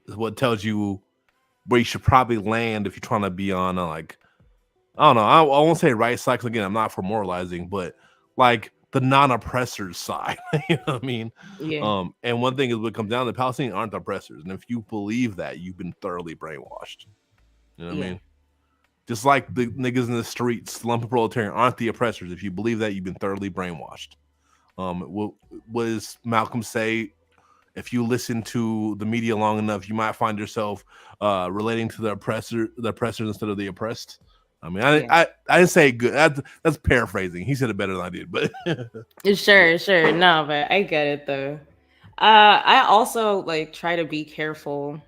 is what tells you where you should probably land if you're trying to be on a, like, I don't know, I won't say right side, 'cause again, I'm not for moralizing, but like the non-oppressor's side. You know what I mean? Yeah. And one thing is, what comes down to, Palestinians aren't the oppressors, and if you believe that, you've been thoroughly brainwashed. You know what I mean? Just like the niggas in the streets, lumpen proletarian aren't the oppressors. If you believe that, you've been thoroughly brainwashed. What does Malcolm say? If you listen to the media long enough, you might find yourself relating to the oppressors instead of the oppressed. I mean, I didn't say it good. That's paraphrasing. He said it better than I did, but Sure. No, but I get it though. I also like try to be careful.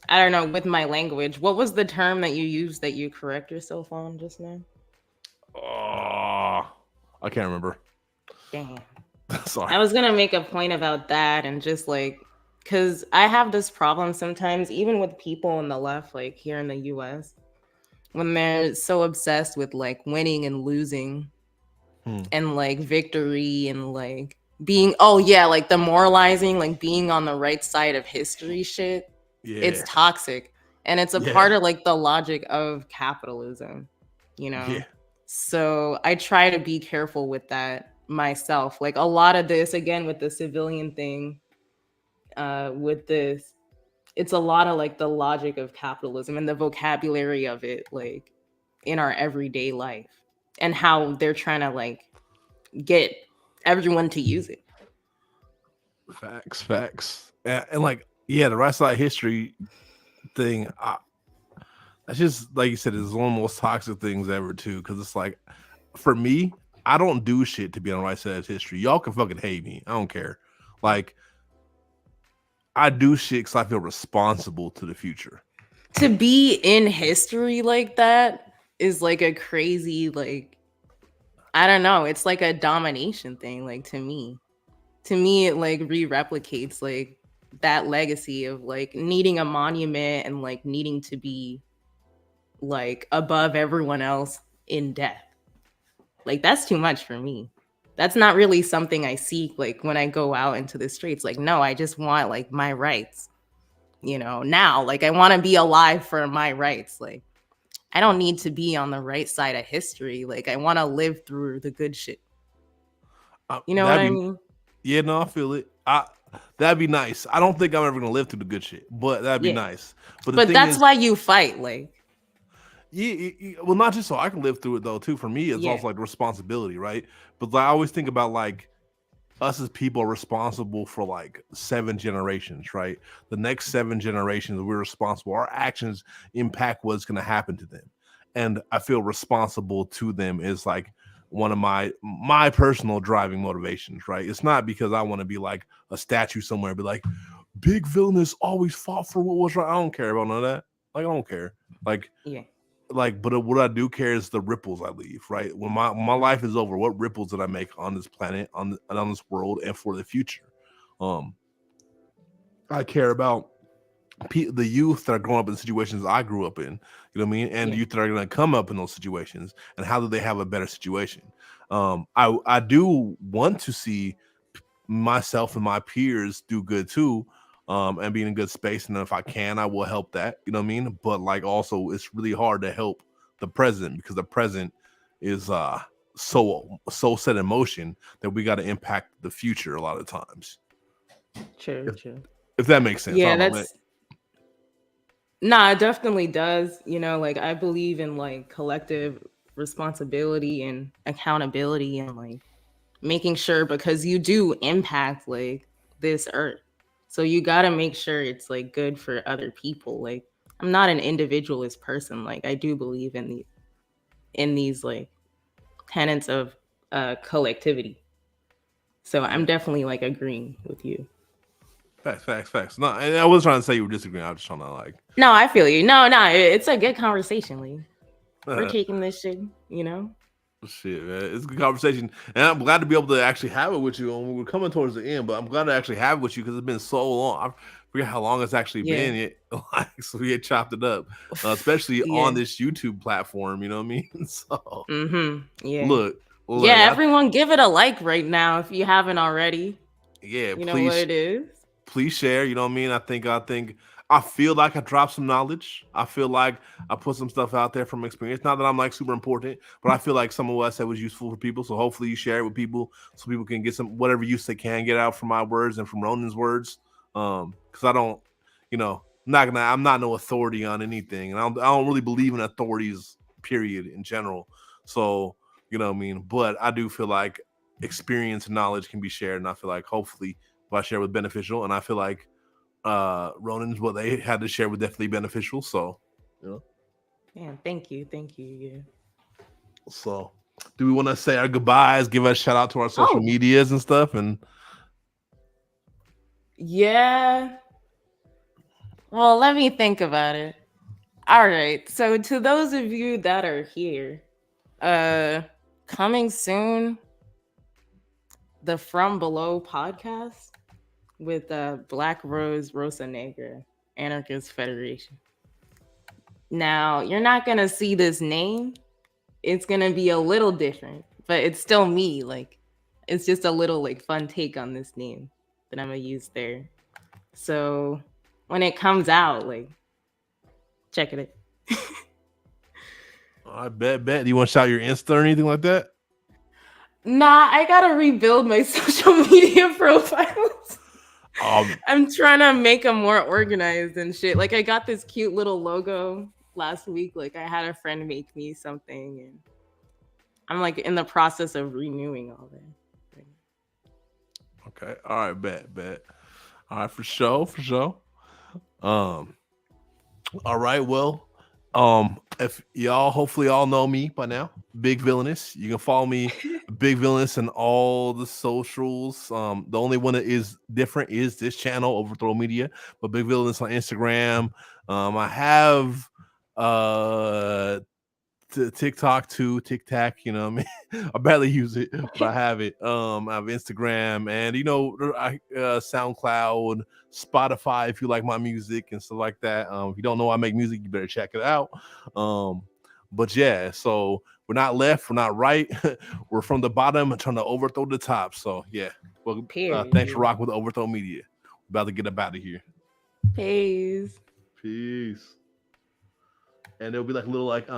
I don't know, with my language. What was the term that you used that you correct yourself on just now? I can't remember. Damn. Sorry. I was gonna make a point about that and just like, because I have this problem sometimes, even with people on the left, like here in the US, when they're so obsessed with like winning and losing and like victory and like being, like the moralizing, like being on the right side of history shit. Yeah. It's toxic. And it's a part of like the logic of capitalism, you know? Yeah. So I try to be careful with that myself. Like a lot of this, again, with the civilian thing, with this, it's a lot of like the logic of capitalism and the vocabulary of it, like in our everyday life, and how they're trying to like get everyone to use it. Facts. And like, yeah, the right side history thing, that's just, like you said, it's one of the most toxic things ever too, because it's like, for me, I don't do shit to be on the right side of history. Y'all can fucking hate me, I don't care. Like, I do shit because I feel responsible to the future. To be in history like that is like a crazy, like, I don't know, it's like a domination thing. Like to me it like re-replicates like that legacy of like needing a monument and like needing to be like above everyone else in death. Like that's too much for me. That's not really something I seek like when I go out into the streets. Like, no, I just want like my rights, now. Like I want to be alive for my rights. Like I don't need to be on the right side of history. Like I want to live through the good shit. You know what I mean? Yeah, no, I feel it. That'd be nice. I don't think I'm ever gonna live through the good shit, but that'd be nice. But that's why you fight, like. Yeah, well, not just so I can live through it though. Too, for me, it's also like responsibility, right? But I always think about like us as people are responsible for like 7 generations, right? The next 7 generations, we're responsible. Our actions impact what's going to happen to them, and I feel responsible to them is like one of my personal driving motivations, right? It's not because I want to be like a statue somewhere, but like, big villainous always fought for what was right. I don't care about none of that. Like, I don't care. Like, Yeah. but what I do care is the ripples I leave. Right, when my life is over, what ripples did I make on this planet, on this world, and for the future? I care about the youth that are growing up in situations I grew up in, you know what I mean, and the youth that are going to come up in those situations, and how do they have a better situation? I do want to see myself and my peers do good too, and be in a good space, and if I can, I will help that, you know what I mean. But like, also, it's really hard to help the present, because the present is so set in motion that we got to impact the future a lot of times. True. If that makes sense. Yeah, nah, it definitely does. You know, like, I believe in like collective responsibility and accountability, and like making sure, because you do impact like this earth. So you got to make sure it's like good for other people. Like, I'm not an individualist person. Like, I do believe in these like tenets of collectivity. So I'm definitely like agreeing with you. Facts. No, I wasn't trying to say you were disagreeing. I was just trying to like. No, I feel you. No, it's a good conversation, Lee. We're taking this shit, you know. Shit, man, it's a good conversation, and I'm glad to be able to actually have it with you. And we're coming towards the end, but I'm glad to actually have it with you because it's been so long. I forget how long it's actually been. So we had chopped it up, especially on this YouTube platform. You know what I mean? So look, everyone, give it a like right now if you haven't already. Yeah, you know what it is. Please share. You know what I mean? I feel like I dropped some knowledge. I feel like I put some stuff out there from experience. Not that I'm like super important, but I feel like some of what I said was useful for people. So hopefully you share it with people so people can get some whatever use they can get out from my words and from Ronan's words. Because I don't, I'm not no authority on anything, and I don't really believe in authorities, period, in general. So you know what I mean. But I do feel like experience and knowledge can be shared, and I feel like hopefully what I share was beneficial, and I feel like Ronan's what they had to share was definitely beneficial. So, Yeah, thank you. Yeah. So, do we want to say our goodbyes? Give a shout out to our social medias and stuff, and yeah. Well, let me think about it. All right. So, to those of you that are here, coming soon, the From Below podcast with Black Rose Rosa Negra, Anarchist Federation. Now, you're not going to see this name. It's going to be a little different, but it's still me. Like, it's just a little like fun take on this name that I'm going to use there. So when it comes out, like, check it out. I bet. Do you want to shout your Insta or anything like that? Nah, I got to rebuild my social media profiles. I'm trying to make them more organized and shit. Like, I got this cute little logo last week. Like, I had a friend make me something, and I'm like in the process of renewing all that. Okay. All right. Bet. All right. For sure. All right. Well, if y'all hopefully all know me by now, Big Villainous. You can follow me, Big Villainous, in all the socials. The only one that is different is this channel, Overthrow Media, but Big Villainous on Instagram. I have TikTok too, Tic Tac, you know what I mean? I barely use it, but I have it. I have Instagram and SoundCloud, Spotify if you like my music and stuff like that. If you don't know I make music, you better check it out. But yeah, so we're not left, we're not right. We're from the bottom and trying to overthrow the top. So yeah. Well, thanks for rocking with Overthrow Media. We're about to get up out of here. Peace. And it'll be like a little like